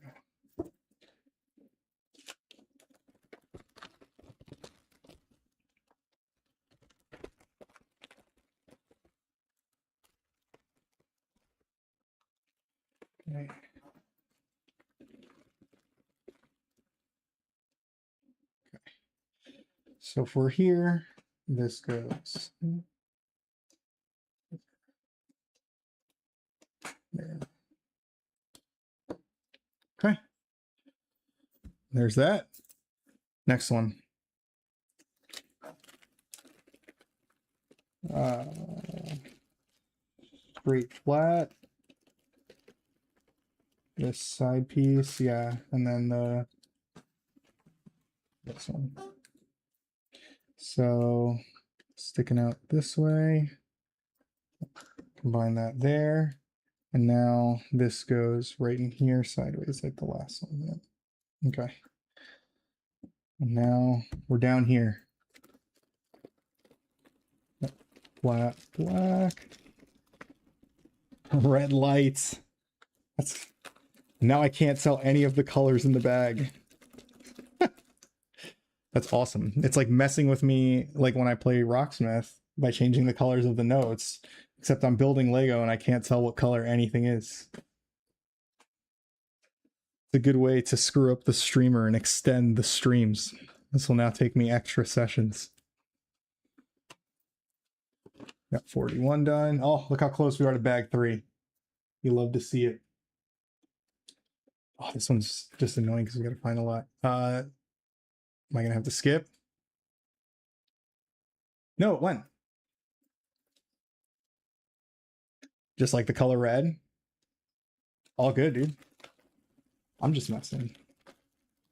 Speaker 1: Okay. So if we're here, this goes there. Okay. There's that. Next one. Straight flat. This side piece, yeah, and then this one. So sticking out this way. Combine that there. And now this goes right in here sideways like the last one. Yeah. Okay. And now we're down here. Flat black. Red lights. That's now I can't tell any of the colors in the bag. That's awesome. It's like messing with me like when I play Rocksmith by changing the colors of the notes, except I'm building Lego and I can't tell what color anything is. It's a good way to screw up the streamer and extend the streams. This will now take me extra sessions. Got 41 done. Oh, look how close we are to bag 3. You love to see it. Oh, this one's just annoying because we got to find a lot. Am I going to have to skip? No, it went. Just like the color red. All good, dude. I'm just messing.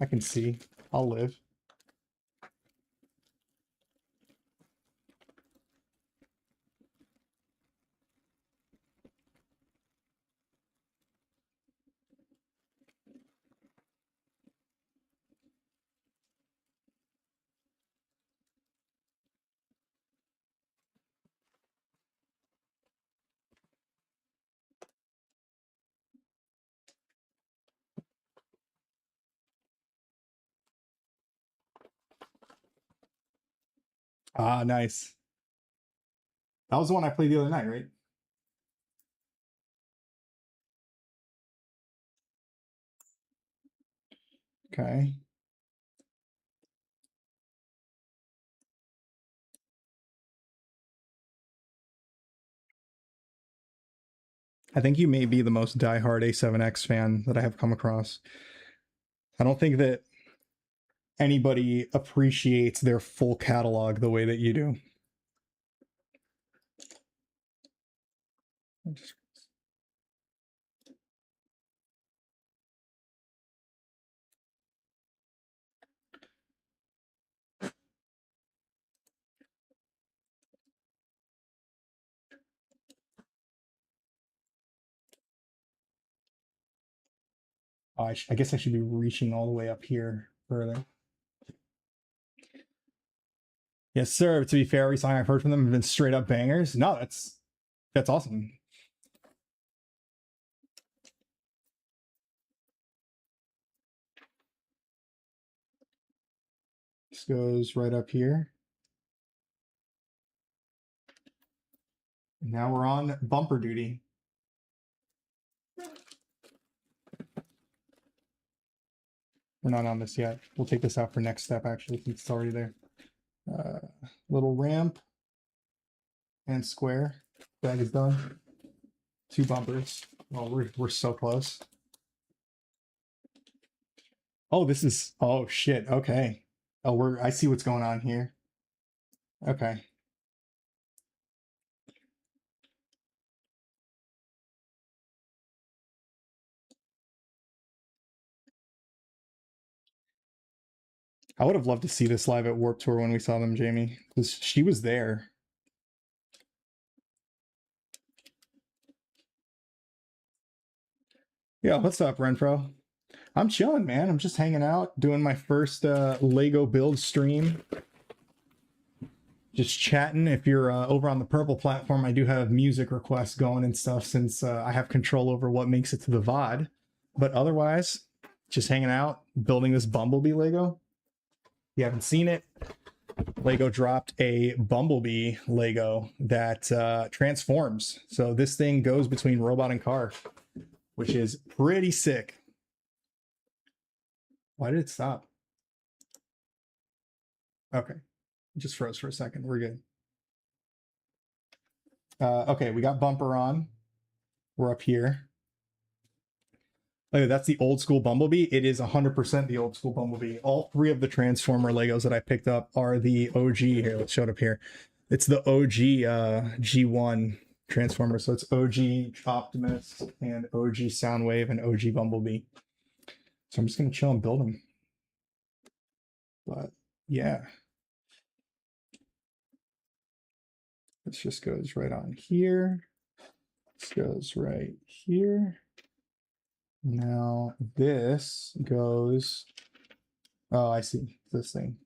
Speaker 1: I can see. I'll live. Ah, nice. That was the one I played the other night, right? Okay. I think you may be the most diehard A7X fan that I have come across. I don't think that anybody appreciates their full catalog the way that you do. I guess I should be reaching all the way up here further. Yes, sir. To be fair, every song I've heard from them have been straight up bangers. No, that's awesome. This goes right up here. Now we're on bumper duty. We're not on this yet. We'll take this out for next step, actually, since it's already there. Little ramp and square. That is done. 2 bumpers. Oh, we're so close. Oh, this is, oh shit. Okay. Oh, I see what's going on here. Okay. I would have loved to see this live at Warped Tour when we saw them, Jamie, because she was there. Yeah, what's up, Renfro? I'm chilling, man. I'm just hanging out, doing my first Lego build stream. Just chatting. If you're over on the Purple platform, I do have music requests going and stuff since I have control over what makes it to the VOD. But otherwise, just hanging out, building this Bumblebee Lego. If you haven't seen it, Lego dropped a Bumblebee Lego that transforms. So this thing goes between robot and car, which is pretty sick. Why did it stop? Okay. It just froze for a second. We're good. Okay, we got bumper on. We're up here. Oh, that's the old school Bumblebee. It is 100% the old school Bumblebee. All 3 of the Transformer Legos that I picked up are the OG. Here, let's show it up here. It's the OG G1 Transformer. So it's OG Optimus and OG Soundwave and OG Bumblebee. So I'm just going to chill and build them. But yeah. This just goes right on here. This goes right here. Now this goes, oh, I see this thing.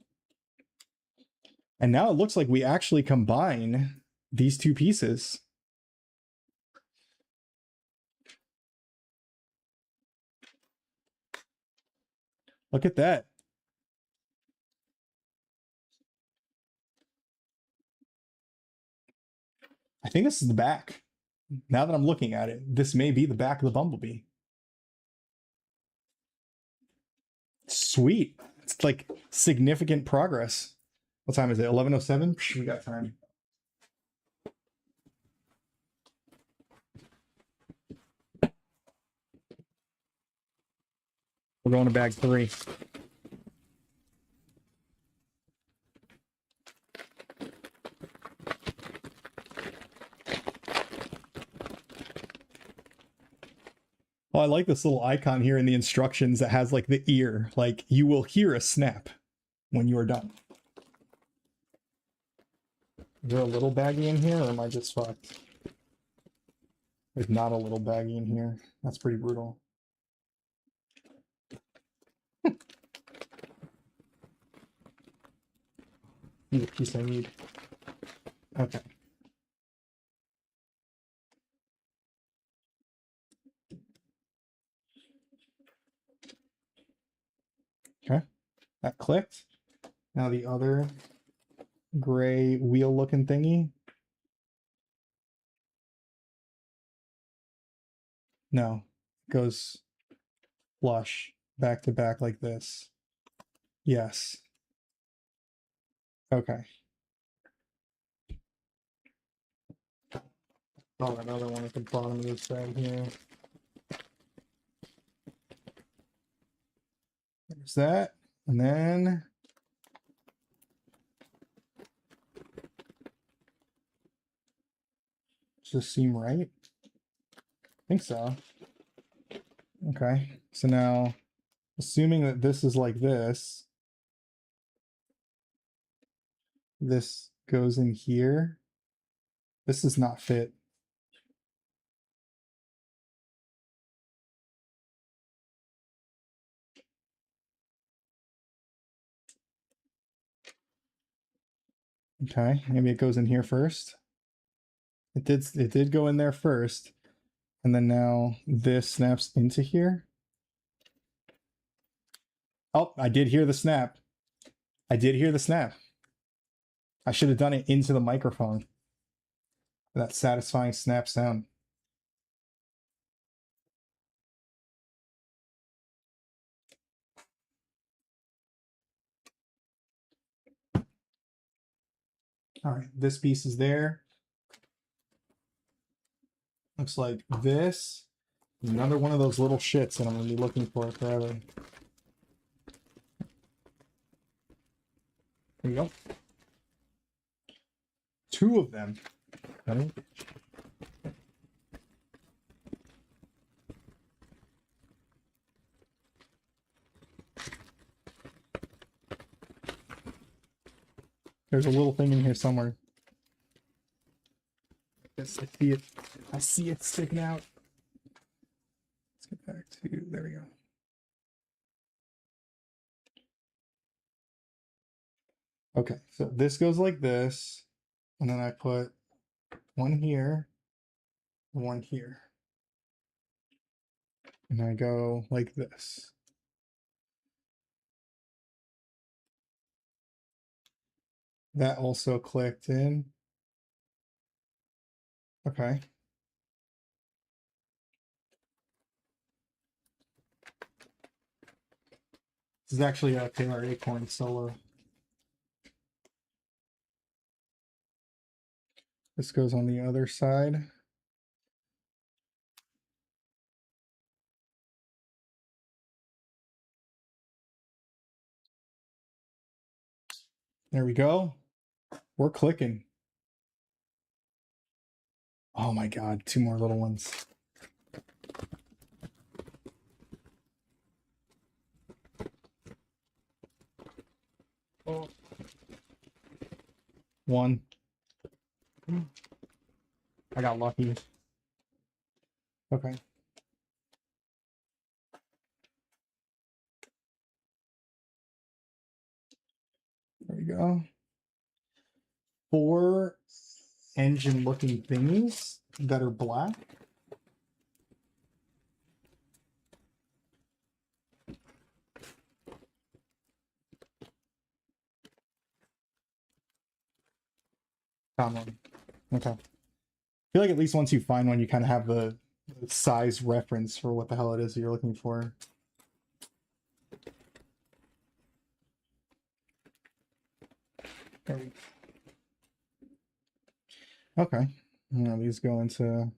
Speaker 1: And now it looks like we actually combine these 2 pieces. Look at that. I think this is the back. Now that I'm looking at it, this may be the back of the Bumblebee. Sweet. It's like significant progress. What time is it? 11:07? We got time. We're going to bag 3. Oh, I like this little icon here in the instructions that has like the ear. Like you will hear a snap when you are done. Is there a little baggie in here, or am I just fucked? There's not a little baggie in here. That's pretty brutal. Need a piece I need. Okay. Okay. That clicked. Now the other gray wheel looking thingy? No, it goes flush back to back like this. Yes. Okay. Oh, another one at the bottom of this bag here. There's that. And then does this seem right? I think so. Okay. So now, assuming that this is like this goes in here. This does not fit. Okay, maybe it goes in here first. It did go in there first. And then now this snaps into here. Oh, I did hear the snap. I did hear the snap. I should have done it into the microphone. That satisfying snap sound. All right, this piece is there. Looks like this. Another one of those little shits that I'm going to be looking for forever. There you go. Two of them. Ready? There's a little thing in here somewhere. Yes, I see it. I see it sticking out. Let's get back to, there we go. Okay, so this goes like this, and then I put one here, one here. And I go like this. That also clicked in. Okay. This is actually a Taylor Acorn solo. This goes on the other side. There we go. We're clicking. Oh my God, two more little ones. Oh. One. I got lucky. Okay. There we go. Four engine looking thingies that are black. Found one. Okay. I feel like at least once you find one, you kind of have the size reference for what the hell it is that you're looking for. Okay. Now these go into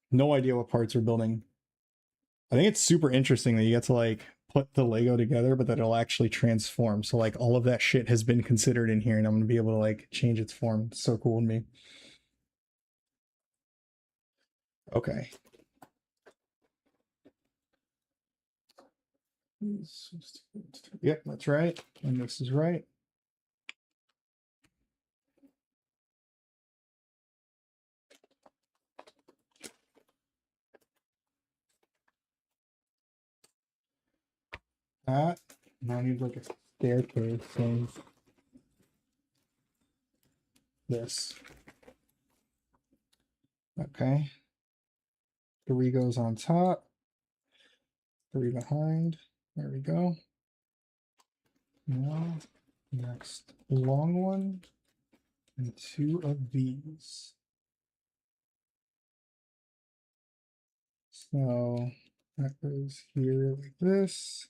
Speaker 1: no idea what parts are building. I think it's super interesting that you get to like put the Lego together, but that it'll actually transform. So like all of that shit has been considered in here, and I'm gonna be able to like change its form. It's so cool to me. Okay. Yep, that's right. And this is right. That. Now I need like a staircase thing. This. Okay. 3 goes on top, 3 behind. There we go. Now, next long one, and 2 of these. So that goes here like this.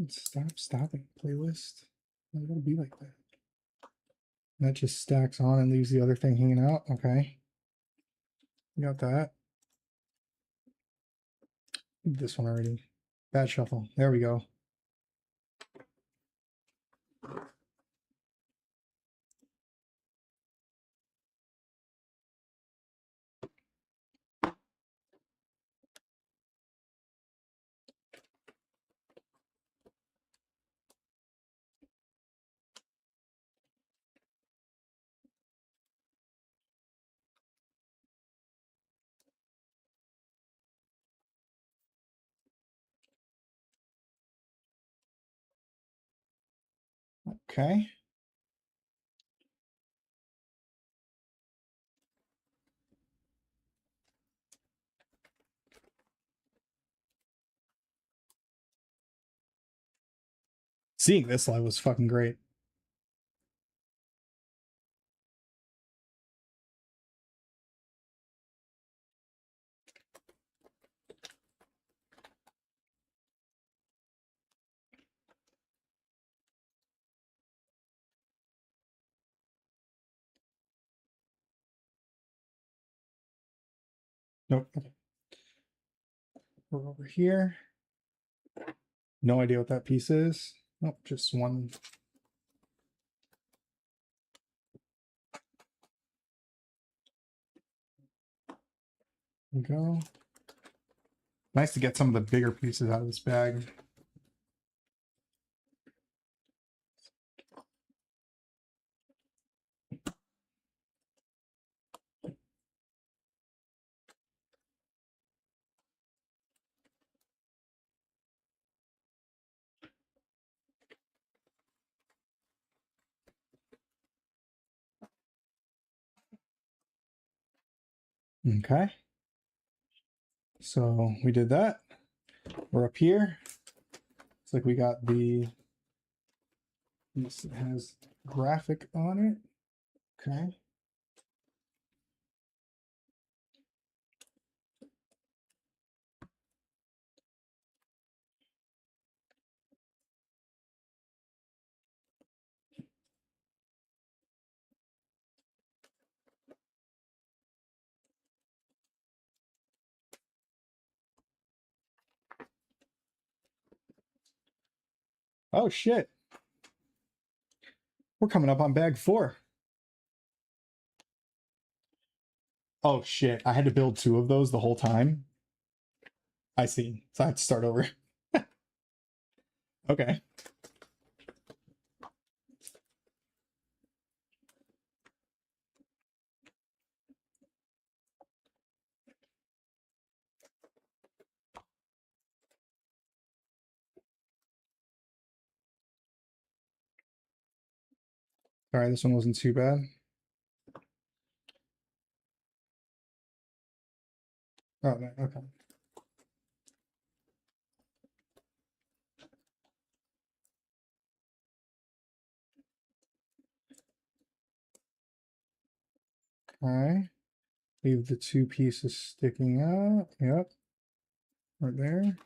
Speaker 1: Stop stopping, playlist. Why gotta be like that? That just stacks on and leaves the other thing hanging out. Okay. You got that. This one already. Bad shuffle. There we go. Okay. Seeing this live was fucking great. Nope. Okay. We're over here. No idea what that piece is. Nope, just one. There we go. Nice to get some of the bigger pieces out of this bag. Okay. So we did that. We're up here. It's like we got the, this has graphic on it. Okay. Oh shit. We're coming up on bag 4. Oh shit. I had to build 2 of those the whole time. I see. So I have to start over. Okay. All right, this one wasn't too bad. Oh, no, okay. Okay. Leave the 2 pieces sticking out. Yep. Right there.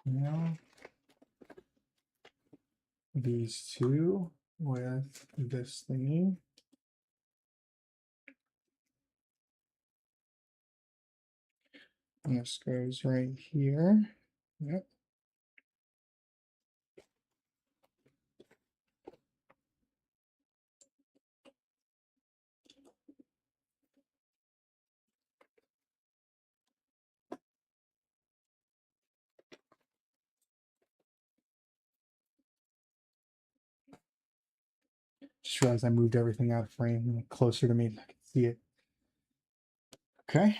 Speaker 1: Now, these 2 with this thingy. And this goes right here. Yep. Just realized I moved everything out of frame closer to me. I can see it. Okay.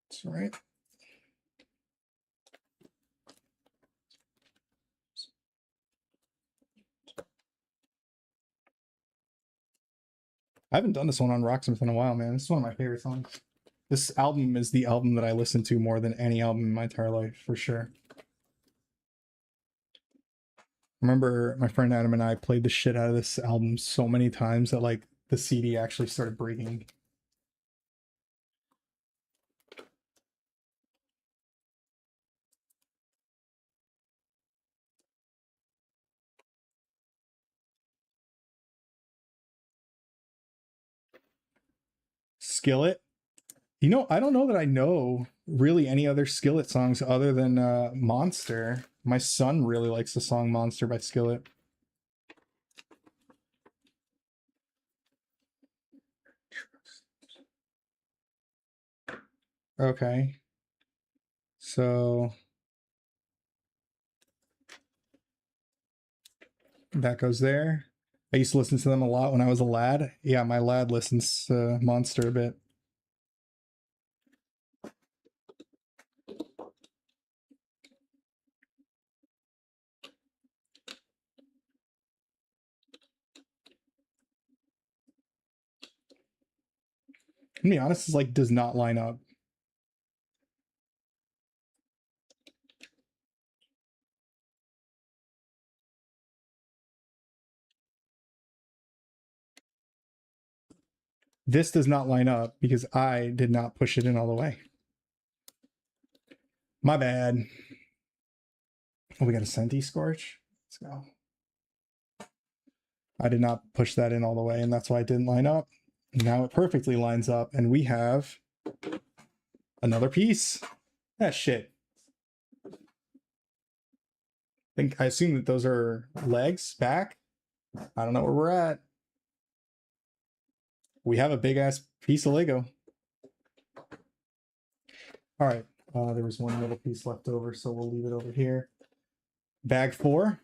Speaker 1: That's right. I haven't done this one on Rocksmith in a while, man. This is one of my favorite songs. This album is the album that I listen to more than any album in my entire life, for sure. I remember my friend Adam and I played the shit out of this album so many times that like the CD actually started breaking. Skillet. You know, I don't know that I know really any other Skillet songs other than Monster. My son really likes the song Monster by Skillet. Okay. So that goes there. I used to listen to them a lot when I was a lad. Yeah, my lad listens to Monster a bit. To be honest, it's like does not line up. This does not line up because I did not push it in all the way. My bad. Oh, we got a Senti Scorch. Let's go. I did not push that in all the way, and that's why it didn't line up. Now it perfectly lines up, and we have another piece. That shit. I assume that those are legs back. I don't know where we're at. We have a big ass piece of Lego. All right. There was one little piece left over, so we'll leave it over here. Bag 4.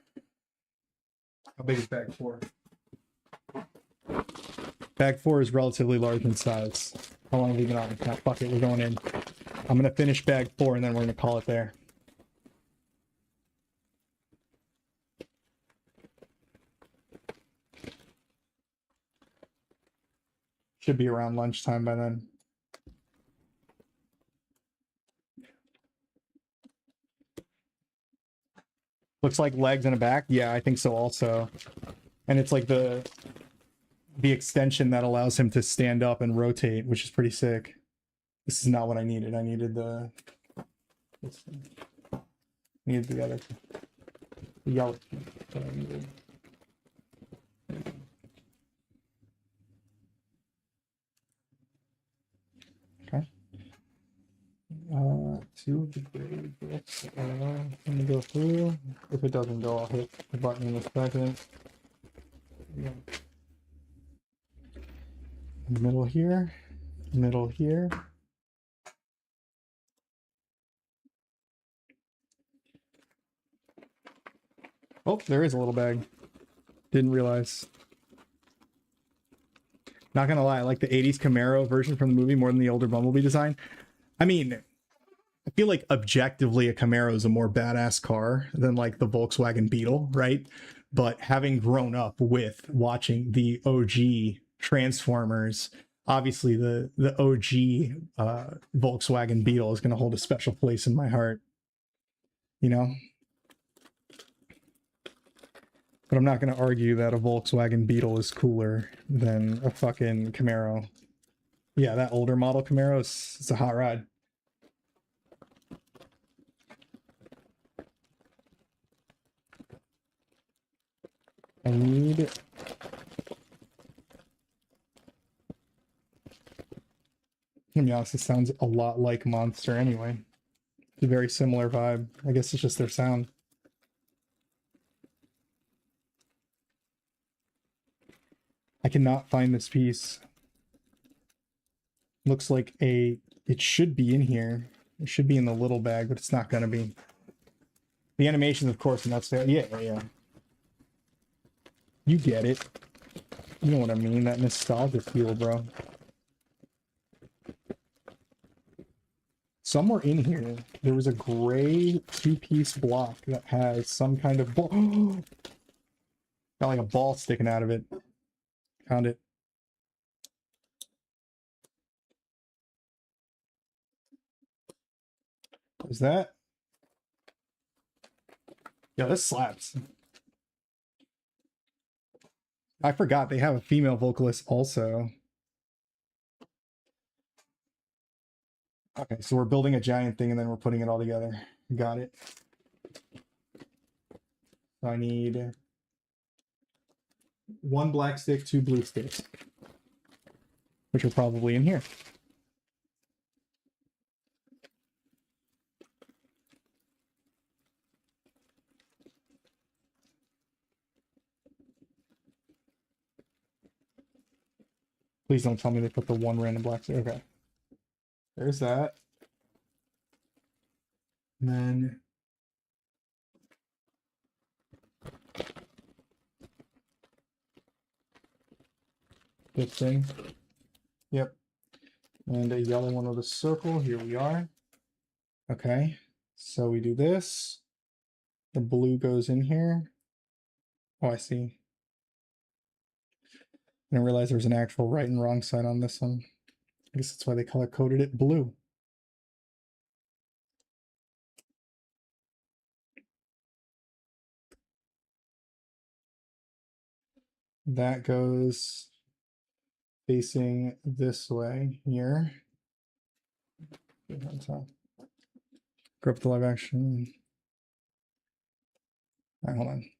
Speaker 1: How big is bag 4? Bag 4 is relatively large in size. I want to leave it on. Now, fuck it, we're going in. I'm going to finish bag 4 and then we're going to call it there. Should be around lunchtime by then. Looks like legs and a back. Yeah, I think so also. And it's like the extension that allows him to stand up and rotate, which is pretty sick. This is not what I needed. I needed the other yellow that I needed. Okay. 2 of the gray bits. Let me go through. If it doesn't go, I'll hit the button in a second. Yeah. Middle here. Middle here. Oh, there is a little bag. Didn't realize. Not gonna lie, I like the 80s Camaro version from the movie more than the older Bumblebee design. I mean, I feel like objectively a Camaro is a more badass car than like the Volkswagen Beetle, right? But having grown up with watching the OG Transformers, obviously the OG Volkswagen Beetle is going to hold a special place in my heart, you know? But I'm not going to argue that a Volkswagen Beetle is cooler than a fucking Camaro. Yeah, that older model Camaro is it's a hot ride. I need... To be honest, it sounds a lot like Monster anyway. It's a very similar vibe. I guess it's just their sound. I cannot find this piece. Looks like it should be in here. It should be in the little bag, but it's not going to be. The animations, of course, and that's there. Yeah. You get it. You know what I mean? That nostalgia feel, bro. Somewhere in here, there was a gray 2-piece block that has some kind of ball. Got like a ball sticking out of it. Found it. Is that? Yeah, this slaps. I forgot they have a female vocalist also. Okay, so we're building a giant thing and then we're putting it all together. Got it. So I need 1 black stick, 2 blue sticks, which are probably in here. Please don't tell me they put the 1 random black stick. Okay. There's that. And then this thing. Yep. And a yellow one with a circle. Here we are. Okay. So we do this. The blue goes in here. Oh, I see. I didn't realize there was an actual right and wrong side on this one. I guess that's why they color coded it blue. That goes facing this way here. Grew up with the live action. All right, hold on.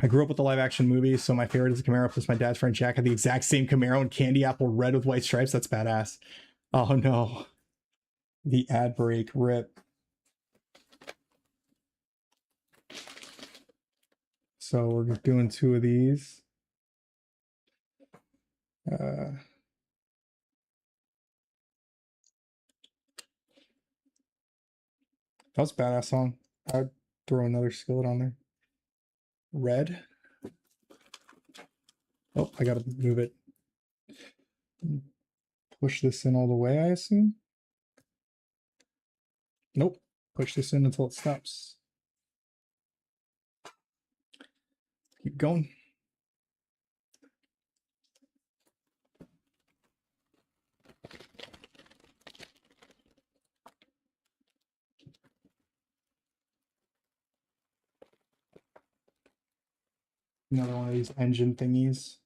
Speaker 1: I grew up with the live action movies, so my favorite is the Camaro. Plus, my dad's friend Jack had the exact same Camaro and candy apple red with white stripes. That's badass. Oh no. The ad break rip. So we're doing 2 of these. That was a badass song. I'd throw another skillet on there. Red. Oh, I gotta move it. Push this in all the way, I assume. Nope. Push this in until it stops. Keep going. Another one of these engine thingies.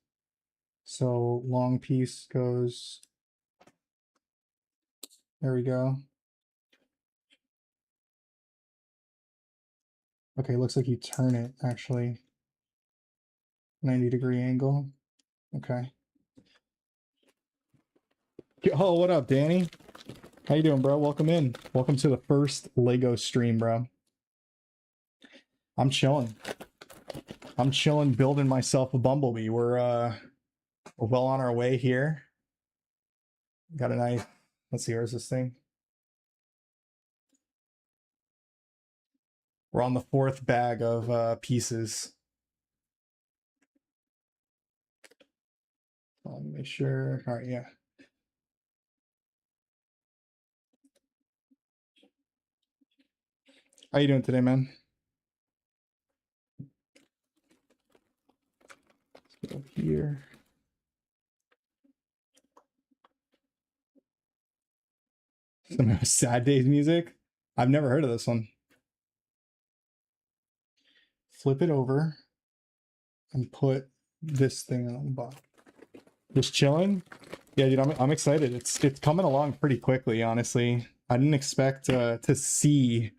Speaker 1: So long piece goes. There we go. Okay, looks like you turn it actually. 90-degree angle. Okay. Oh, what up, Danny? How you doing, bro? Welcome in. Welcome to the first Lego stream, bro. I'm chilling. I'm chilling, building myself a Bumblebee. We're well on our way here. Got a nice. Let's see, where's this thing? We're on the 4th bag of pieces. Let me make sure. All right, yeah. How you doing today, man? Let's go here. Some Sad Days music. I've never heard of this one. Flip it over and put this thing on the bottom. Just chilling. Yeah, dude, I'm excited. It's coming along pretty quickly, honestly. I didn't expect to see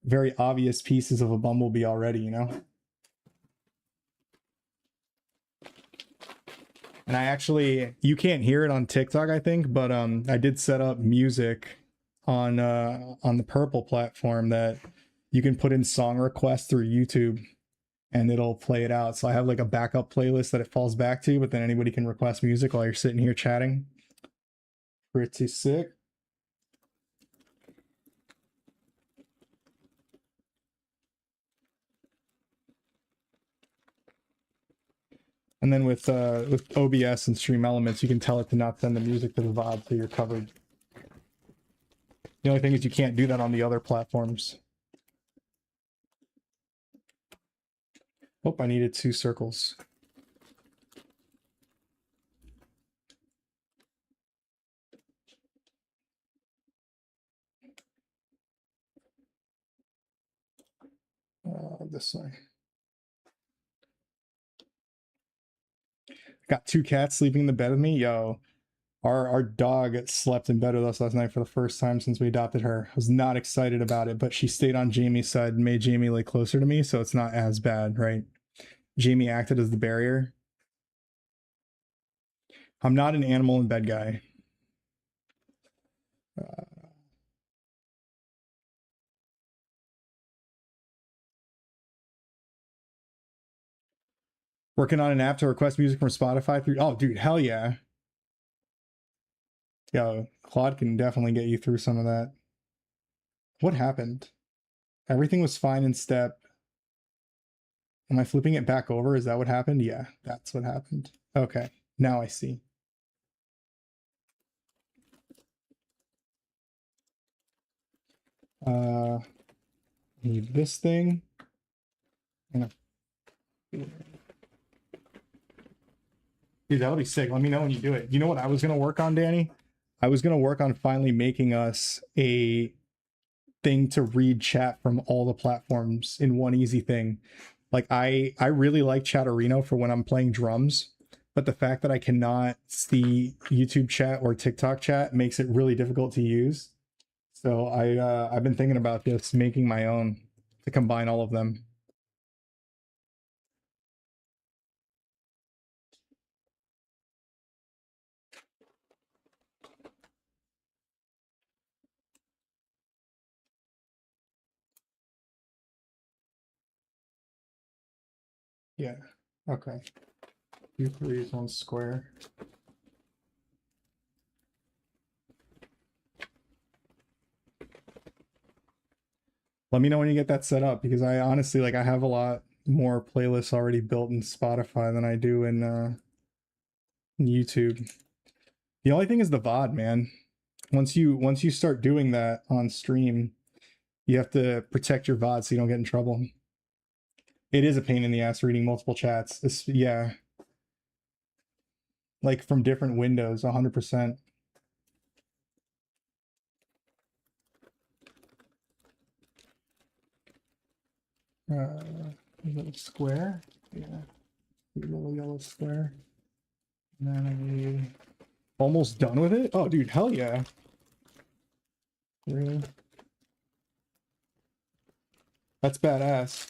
Speaker 1: very obvious pieces of a Bumblebee already, you know? And I actually, you can't hear it on TikTok, I think, but I did set up music on the Purple platform that you can put in song requests through YouTube and it'll play it out. So I have like a backup playlist that it falls back to, but then anybody can request music while you're sitting here chatting. Pretty sick. And then with OBS and Stream Elements, you can tell it to not send the music to the VOD, so you're covered. The only thing is you can't do that on the other platforms. Oh, I needed 2 circles. this way. Got 2 cats sleeping in the bed with me. Yo, our dog slept in bed with us last night for the first time since we adopted her. I was not excited about it, but she stayed on Jamie's side and made Jamie lay closer to me, so it's not as bad, right? Jamie acted as the barrier. I'm not an animal in bed guy. Working on an app to request music from Spotify through. Oh, dude, hell yeah. Yo, Claude can definitely get you through some of that. What happened? Everything was fine in step. Am I flipping it back over? Is that what happened? Yeah, that's what happened. Okay, now I see. Need this thing. Dude, that'll be sick. Let me know when you do it. You know what I was gonna work on, Danny? I was gonna work on finally making us a thing to read chat from all the platforms in one easy thing. Like I really like Chatterino for when I'm playing drums, but the fact that I cannot see YouTube chat or TikTok chat makes it really difficult to use. So I've been thinking about this, making my own to combine all of them. Yeah. Okay. 2 threes, 1 square. Let me know when you get that set up, because I honestly, like, I have a lot more playlists already built in Spotify than I do in YouTube. The only thing is the VOD, man. Once you start doing that on stream, you have to protect your VOD so you don't get in trouble. It is a pain in the ass reading multiple chats. Yeah. Like from different windows, 100%. Little square. Yeah. Little yellow square. And then I need... Almost done with it? Oh, dude, hell yeah. Really? That's badass.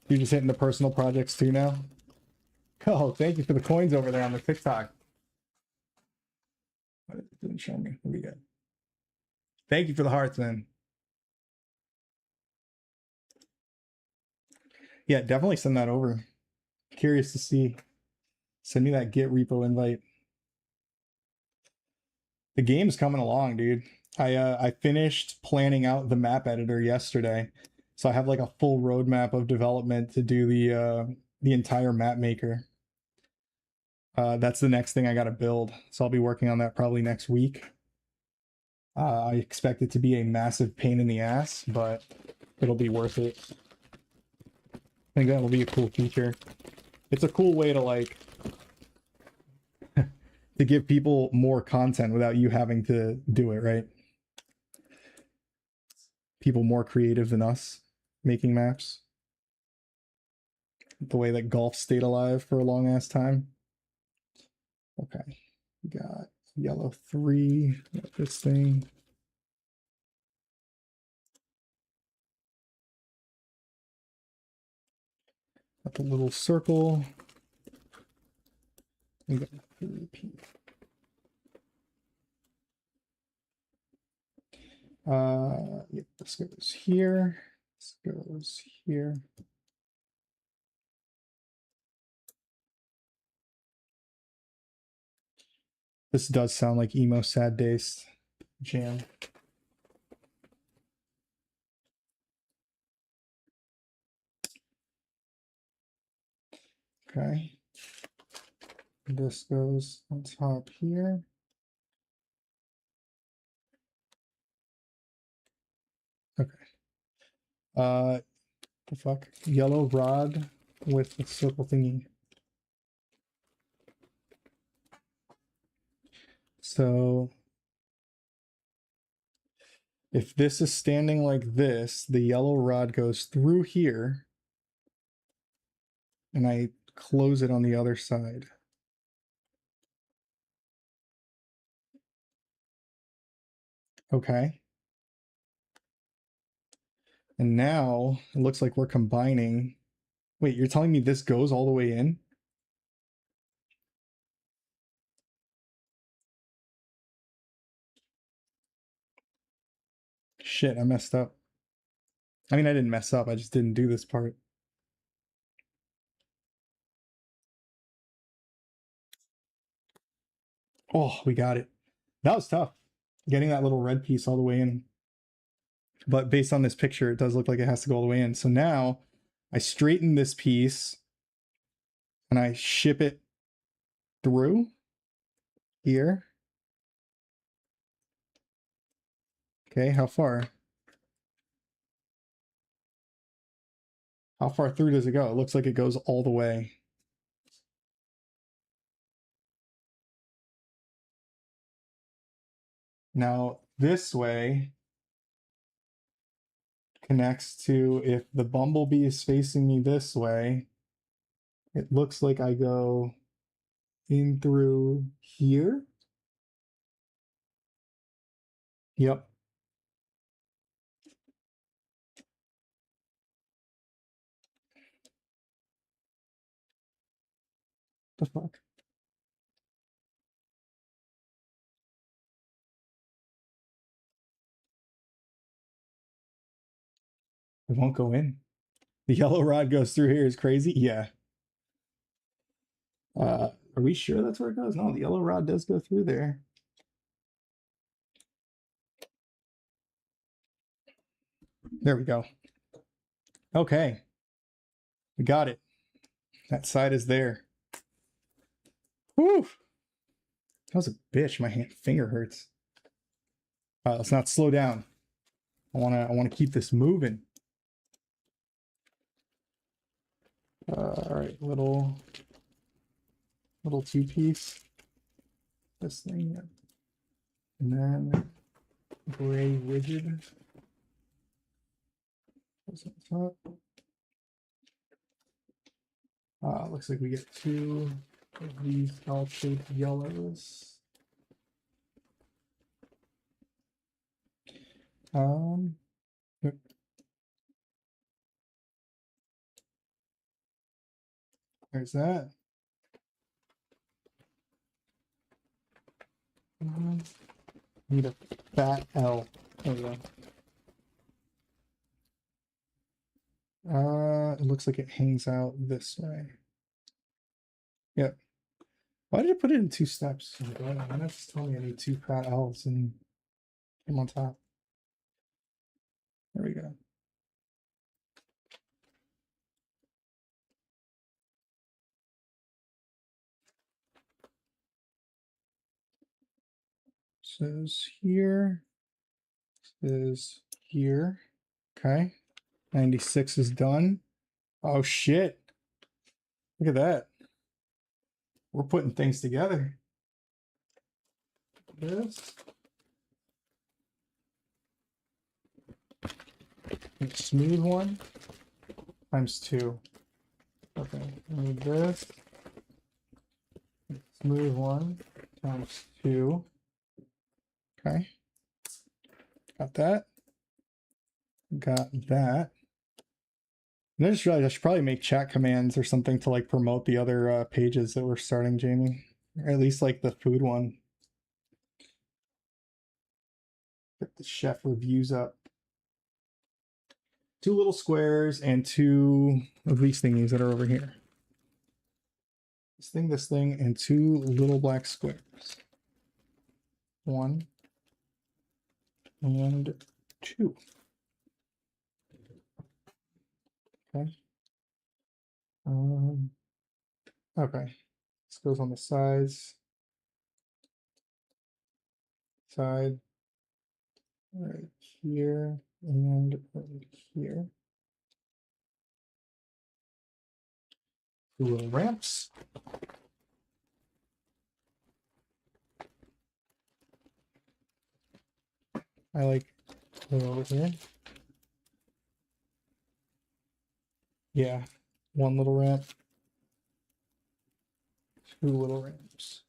Speaker 1: You're just hitting the personal projects too now? Oh, thank you for the coins over there on the TikTok. What it didn't show me. What we got? Thank you for the hearts, man. Yeah, definitely send that over. Curious to see. Send me that Git repo invite. The game's coming along, dude. I finished planning out the map editor yesterday, so I have like a full roadmap of development to do the entire map maker. That's the next thing I got to build, so I'll be working on that probably next week. I expect it to be a massive pain in the ass, but it'll be worth it. I think that will be a cool feature. It's a cool way to like to give people more content without you having to do it, right? People more creative than us making maps. The way that golf stayed alive for a long ass time. Okay, we got yellow 3, got this thing. Got the little circle. We got 3P. Yep, this goes here. This goes here. This does sound like emo sad days jam. Okay. This goes on top here. Okay. The fuck? Yellow rod with the circle thingy. So if this is standing like this, the yellow rod goes through here and I close it on the other side. Okay. And now it looks like we're combining. Wait, you're telling me this goes all the way in? Shit, I messed up. I mean, I didn't mess up. I just didn't do this part. Oh, we got it. That was tough. Getting that little red piece all the way in. But based on this picture, it does look like it has to go all the way in. So now I straighten this piece and I ship it through here. Okay, how far? How far through does it go? It looks like it goes all the way. Now, this way connects to, if the Bumblebee is facing me this way, it looks like I go in through here. Yep. The fuck? It won't go in. The yellow rod goes through here is crazy. Yeah. Are we sure that's where it goes? No, the yellow rod does go through there. There we go. Okay. We got it. That side is there. Whew. That was a bitch. My finger hurts. Let's not slow down. I wanna keep this moving. All right, little two-piece. This thing, and then gray rigid. What's on top? Looks like we get two of these L-shaped yellows. There's that. Need a fat L. There we go. It looks like it hangs out this way. Yep. Why did it put it in 2 steps? Why not just tell me I need 2 fat L's and come on top? There we go. Says here. Says here. Okay. 96 is done. Oh shit. Look at that. We're putting things together. This. Smooth one times 2. Okay. Need this. Smooth one times 2. Okay. Got that. Got that. And I just realized I should probably make chat commands or something to like promote the other pages that we're starting, Jamie. Or at least like the food one. Get the chef reviews up. 2 little squares and 2 of these thingies that are over here. This thing, and 2 little black squares. 1 and 2. Okay. Okay. This goes on the sides. Side. Right here and right here. 2 little ramps. I like over here. Yeah, 1 little ramp 2 little ramps.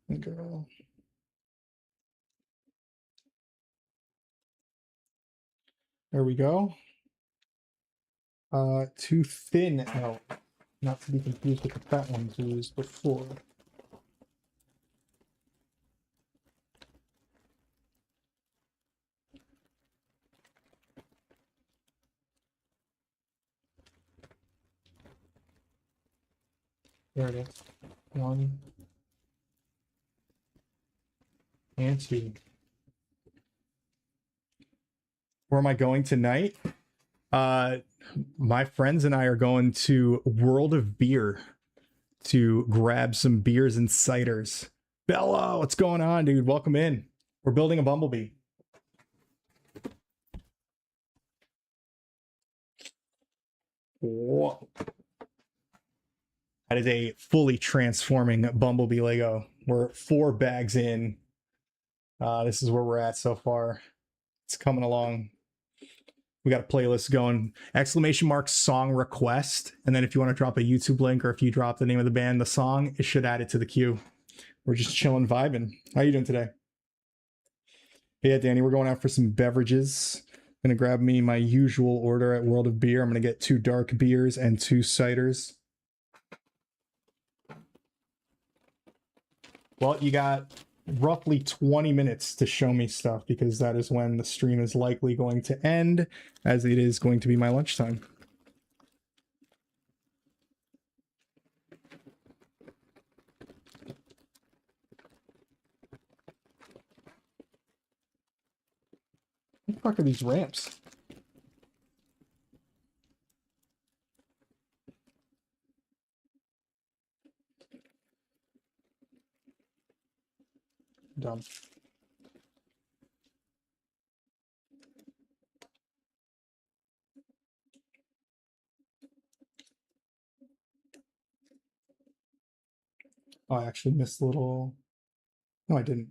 Speaker 1: And go. There we go. Too thin out, not to be confused with the fat ones we used before. There it is. 1 and 2. Where am I going tonight? My friends and I are going to World of Beer to grab some beers and ciders. Bella, what's going on, dude? Welcome in. We're building a Bumblebee. Whoa. That is a fully transforming Bumblebee Lego. We're 4 bags in. This is where we're at so far. It's coming along. We got a playlist going. ! Song request. And then if you want to drop a YouTube link or if you drop the name of the band, the song, it should add it to the queue. We're just chilling, vibing. How you doing today? Yeah, Danny, we're going out for some beverages. I'm going to grab me my usual order at World of Beer. I'm going to get 2 dark beers and 2 ciders. Well, you got roughly 20 minutes to show me stuff because that is when the stream is likely going to end, as it is going to be my lunchtime. What the fuck are these ramps? Dumb. Oh, I actually missed a little. No, I didn't.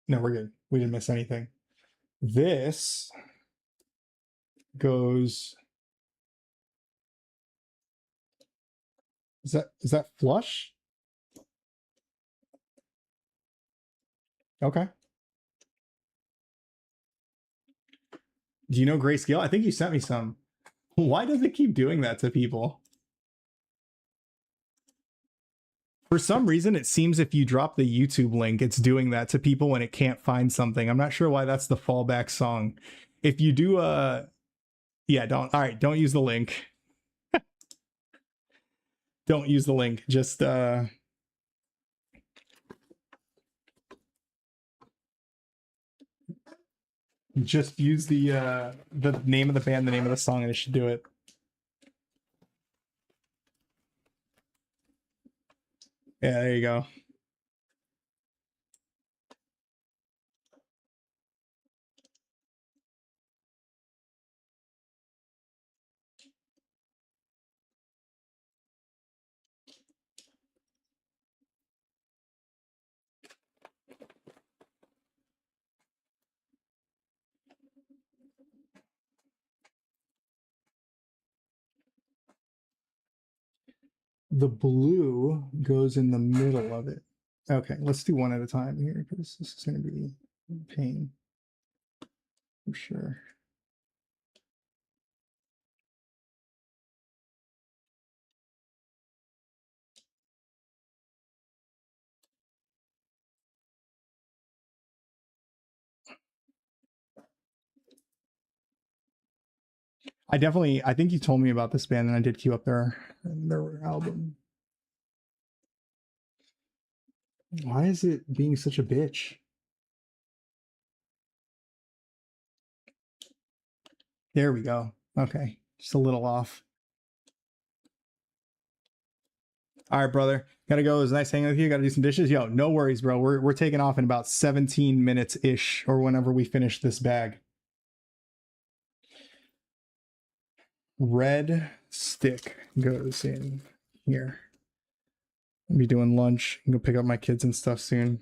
Speaker 1: No, we're good. We didn't miss anything. This goes. Is that flush? Okay. Do you know Grayscale? I think you sent me some. Why does it keep doing that to people? For some reason, it seems if you drop the YouTube link, it's doing that to people when it can't find something. I'm not sure why that's the fallback song. If you do yeah, don't use the link. Don't use the link. Just use the name of the band, the name of the song, and it should do it. Yeah, there you go. The blue goes in the middle of it. Okay, let's do one at a time here because this is going to be a pain for sure. I think you told me about this band and I did queue up their album. Why is it being such a bitch? There we go. Okay, just a little off. All right, brother. Gotta go. It was nice hanging with you. Gotta do some dishes. Yo, no worries, bro. We're taking off in about 17 minutes ish, or whenever we finish this bag. Red stick goes in here. I'll be doing lunch. I'm gonna pick up my kids and stuff soon.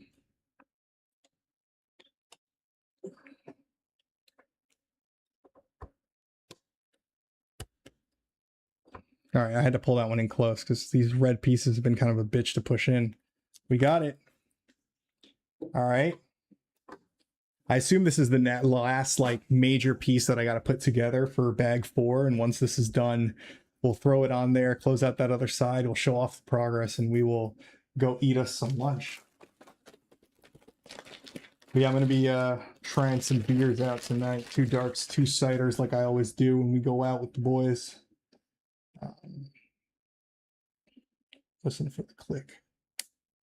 Speaker 1: All right, I had to pull that one in close because these red pieces have been kind of a bitch to push in. We got it. All right. I assume this is the last like major piece that I got to put together for bag 4. And once this is done, we'll throw it on there, close out that other side. We'll show off the progress and we will go eat us some lunch. But yeah, I'm going to be trying some beers out tonight. 2 darks, 2 ciders like I always do when we go out with the boys. Listen for the click.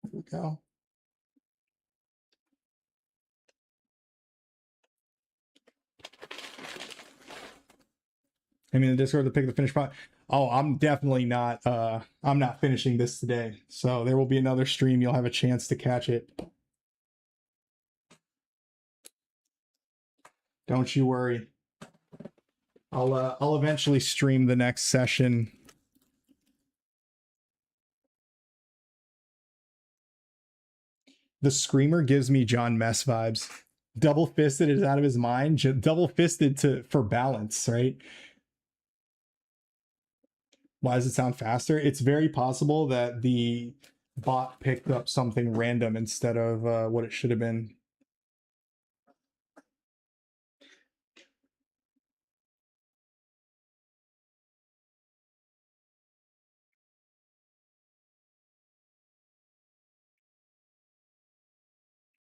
Speaker 1: There we go. I mean, the Discord to pick the finish spot. Oh, I'm definitely not. I'm not finishing this today. So there will be another stream. You'll have a chance to catch it. Don't you worry. I'll eventually stream the next session. The Screamer gives me John Mess vibes. Double fisted is out of his mind. Double fisted for balance, right? Why does it sound faster? It's very possible that the bot picked up something random instead of what it should have been.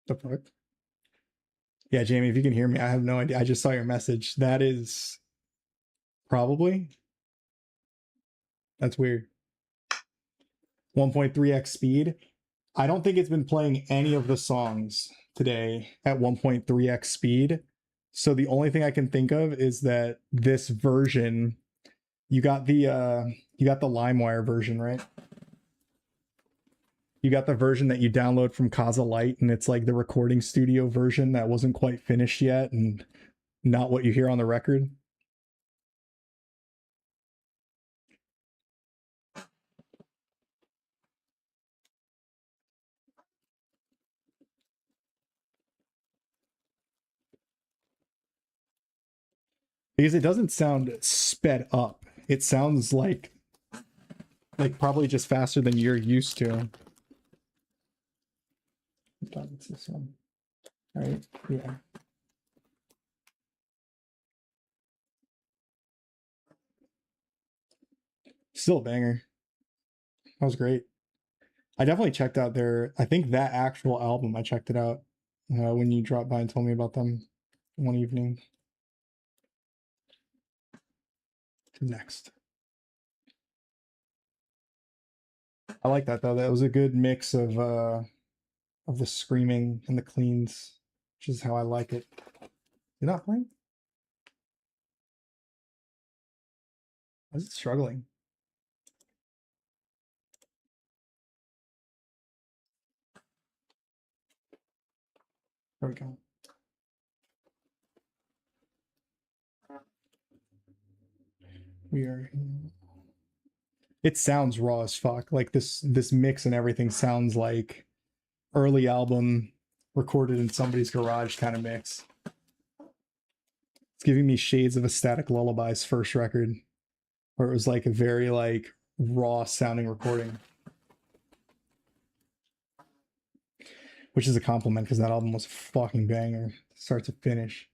Speaker 1: The fuck? Yeah, Jamie, if you can hear me, I have no idea. I just saw your message. That is probably. That's weird. 1.3x speed. I don't think it's been playing any of the songs today at 1.3x speed. So the only thing I can think of is that this version, you got the LimeWire version, right? You got the version that you download from Kaza Light, and it's like the recording studio version that wasn't quite finished yet and not what you hear on the record. Because it doesn't sound sped up. It sounds like probably just faster than you're used to. It's this one. All right, yeah. Still a banger. That was great. I definitely checked out I think that actual album, I checked it out when you dropped by and told me about them one evening. Next. I like that though. That was a good mix of the screaming and the cleans, which is how I like it. You're not playing? Why is it struggling? There we go. We are. It sounds raw as fuck. Like this mix and everything sounds like early album recorded in somebody's garage kind of mix. It's giving me shades of Ecstatic Lullaby's first record, where it was like a very like raw sounding recording, which is a compliment because that album was a fucking banger, start to finish.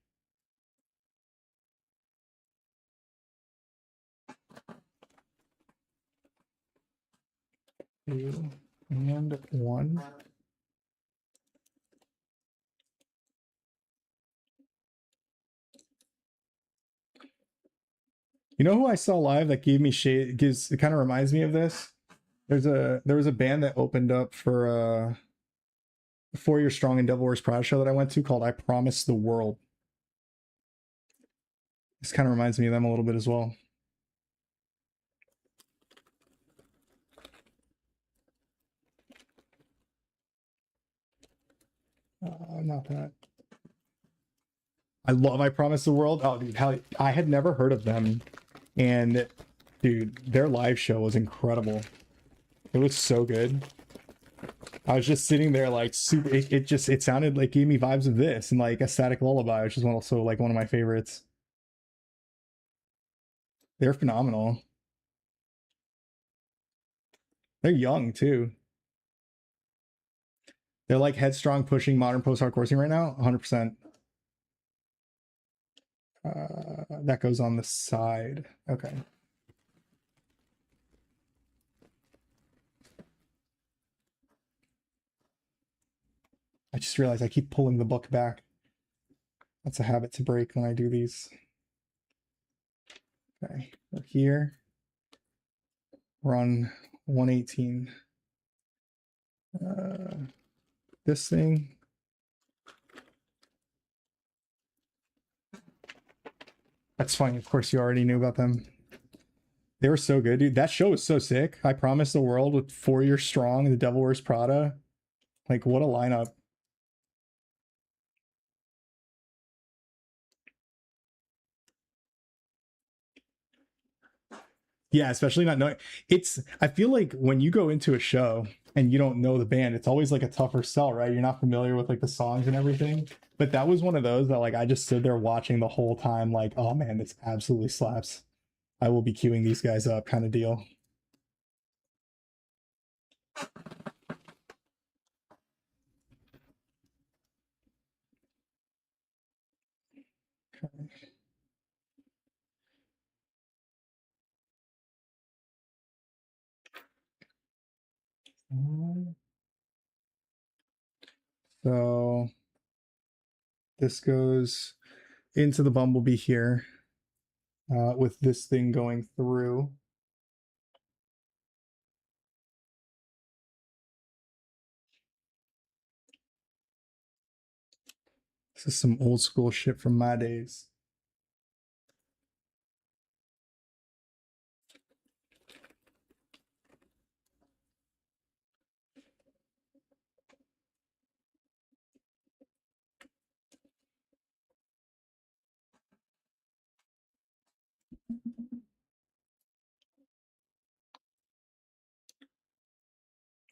Speaker 1: Two and one. You know who I saw live that gave me shade? It kind of reminds me of this. There was a band that opened up for 4 Year Strong and Devil Wears Prada show that I went to called I Promise the World. This kind of reminds me of them a little bit as well. Not that. I love I Promise the World. Oh, dude, hell, I had never heard of them. And, dude, their live show was incredible. It was so good. I was just sitting there like super. It sounded like gave me vibes of this and like Ecstatic Lullaby, which is also like one of my favorites. They're phenomenal. They're young too. They're like headstrong, pushing modern post-hardcore scene right now. 100%. That goes on the side. Okay. I just realized I keep pulling the book back. That's a habit to break when I do these. Okay, we're here. We're on 118. This thing. That's funny. Of course, you already knew about them. They were so good, dude. That show was so sick. I Promise the World with 4 Years Strong and The Devil Wears Prada. Like, what a lineup. Yeah, especially not knowing. I feel like when you go into a show and you don't know the band, it's always like a tougher sell, right? You're not familiar with like the songs and everything. But that was one of those that like I just stood there watching the whole time, like, oh man, this absolutely slaps. I will be queuing these guys up kind of deal. So this goes into the Bumblebee here with this thing going through. This is some old school shit from my days.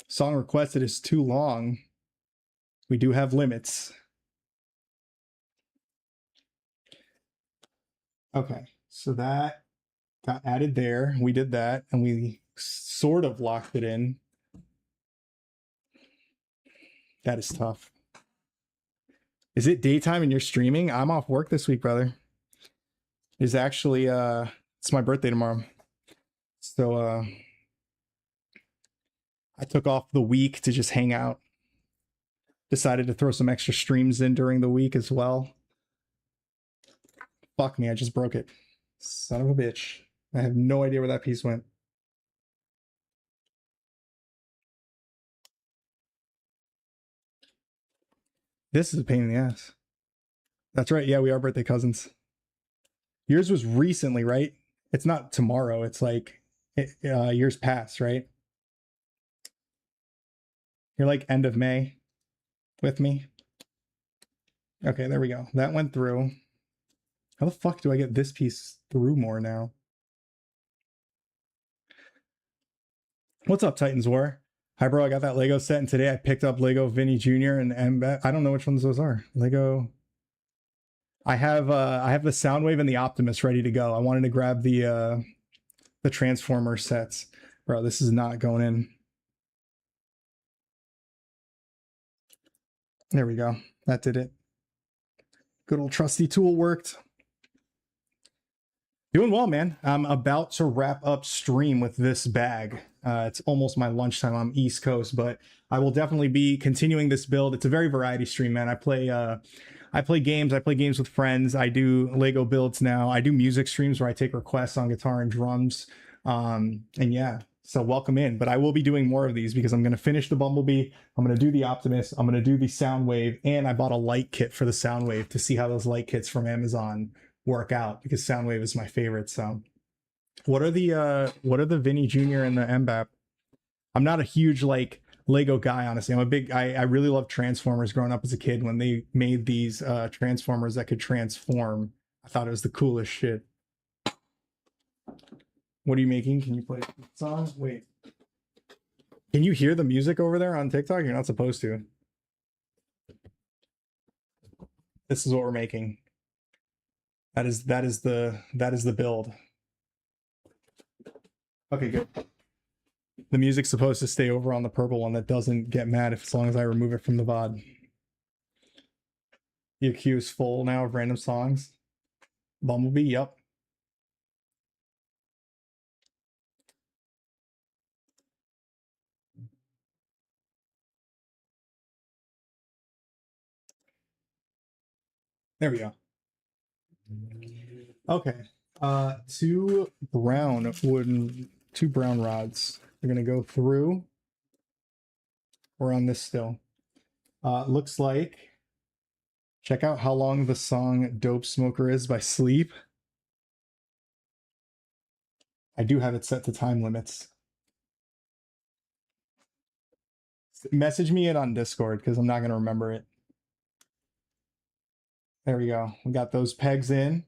Speaker 1: Song requested is too long. We do have limits. Okay, so that got added there. We did that, and we sort of locked it in. That is tough. Is it daytime and you're streaming? I'm off work this week, brother. It's actually it's my birthday tomorrow. So I took off the week to just hang out. Decided to throw some extra streams in during the week as well. Fuck me, I just broke it. Son of a bitch. I have no idea where that piece went. This is a pain in the ass. That's right. Yeah, we are birthday cousins. Yours was recently, right? It's not tomorrow. It's like years past, right? You're like end of May with me. Okay, there we go. That went through. How the fuck do I get this piece through more now? What's up, Titans War? Hi, bro. I got that Lego set, and today I picked up Lego Vinny Jr. and MBET. I don't know which ones those are. Lego. I have the Soundwave and the Optimus ready to go. I wanted to grab the Transformer sets. Bro, this is not going in. There we go. That did it. Good old trusty tool worked. Doing well, man. I'm about to wrap up stream with this bag. It's almost my lunchtime. I'm East Coast, but I will definitely be continuing this build. It's a very variety stream, man. I play games. I play games with friends. I do Lego builds now. I do music streams where I take requests on guitar and drums. And yeah, so welcome in. But I will be doing more of these because I'm going to finish the Bumblebee. I'm going to do the Optimus. I'm going to do the Soundwave. And I bought a light kit for the Soundwave to see how those light kits from Amazon work out because Soundwave is my favorite. So what are the Vinny Jr. and the MBAP? I'm not a huge like Lego guy, honestly. I really loved Transformers growing up as a kid. When they made these Transformers that could transform, I thought it was the coolest shit. What are you making? Can you play the song? Wait. Can you hear the music over there on TikTok? You're not supposed to. This is what we're making. That is the build. Okay, good. The music's supposed to stay over on the purple one that doesn't get mad if as long as I remove it from the VOD. The queue is full now of random songs. Bumblebee, yep. There we go. Okay. Two brown rods. We're gonna go through. We're on this still. Looks like. Check out how long the song "Dope Smoker" is by Sleep. I do have it set to time limits. Message me it on Discord because I'm not gonna remember it. There we go. We got those pegs in.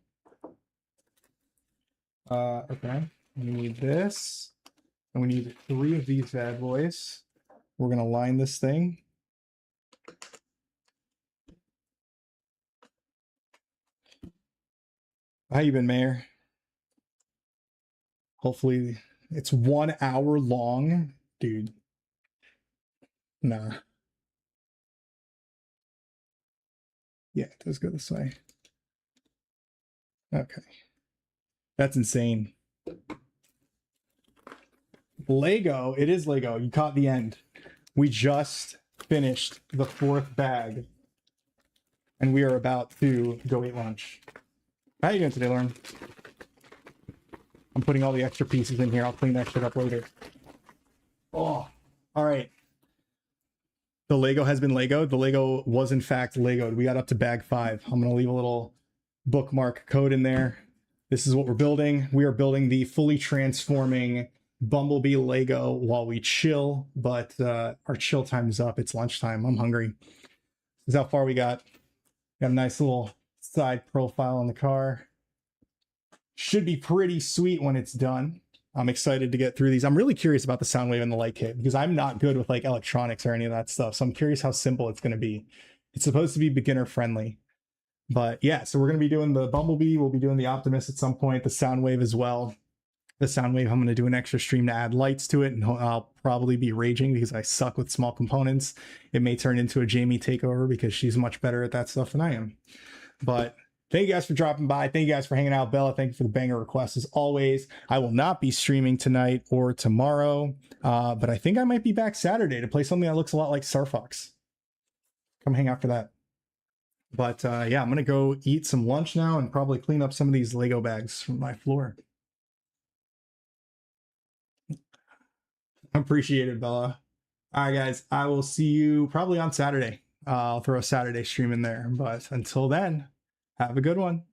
Speaker 1: Okay. We need this. And we need 3 of these bad boys. We're gonna line this thing. How you been, Mayor? Hopefully it's 1 hour long. Dude. Nah. Yeah, it does go this way. Okay. That's insane. Lego. It is Lego. You caught the end. We just finished the 4th bag. And we are about to go eat lunch. How you doing today, Lauren? I'm putting all the extra pieces in here. I'll clean that shit up later. Oh, all right. The Lego has been Legoed. The Lego was in fact Legoed. We got up to bag 5. I'm going to leave a little bookmark code in there. This is what we're building. We are building the fully transforming Bumblebee Lego while we chill, but our chill time is up. It's lunchtime. I'm hungry. This is how far we got. Got a nice little side profile on the car. Should be pretty sweet when it's done. I'm excited to get through these. I'm really curious about the sound wave and the light kit because I'm not good with like electronics or any of that stuff. So I'm curious how simple it's going to be. It's supposed to be beginner friendly. But yeah, so we're going to be doing the Bumblebee. We'll be doing the Optimus at some point, the sound wave as well. The sound wave, I'm going to do an extra stream to add lights to it, and I'll probably be raging because I suck with small components. It may turn into a Jamie takeover because she's much better at that stuff than I am. But thank you guys for dropping by. Thank you guys for hanging out. Bella, thank you for the banger requests as always. I will not be streaming tonight or tomorrow, but I think I might be back Saturday to play something that looks a lot like Star Fox. Come hang out for that. But yeah, I'm going to go eat some lunch now and probably clean up some of these Lego bags from my floor. Appreciate it, Bella. All right, guys. I will see you probably on Saturday. I'll throw a Saturday stream in there. But until then, have a good one.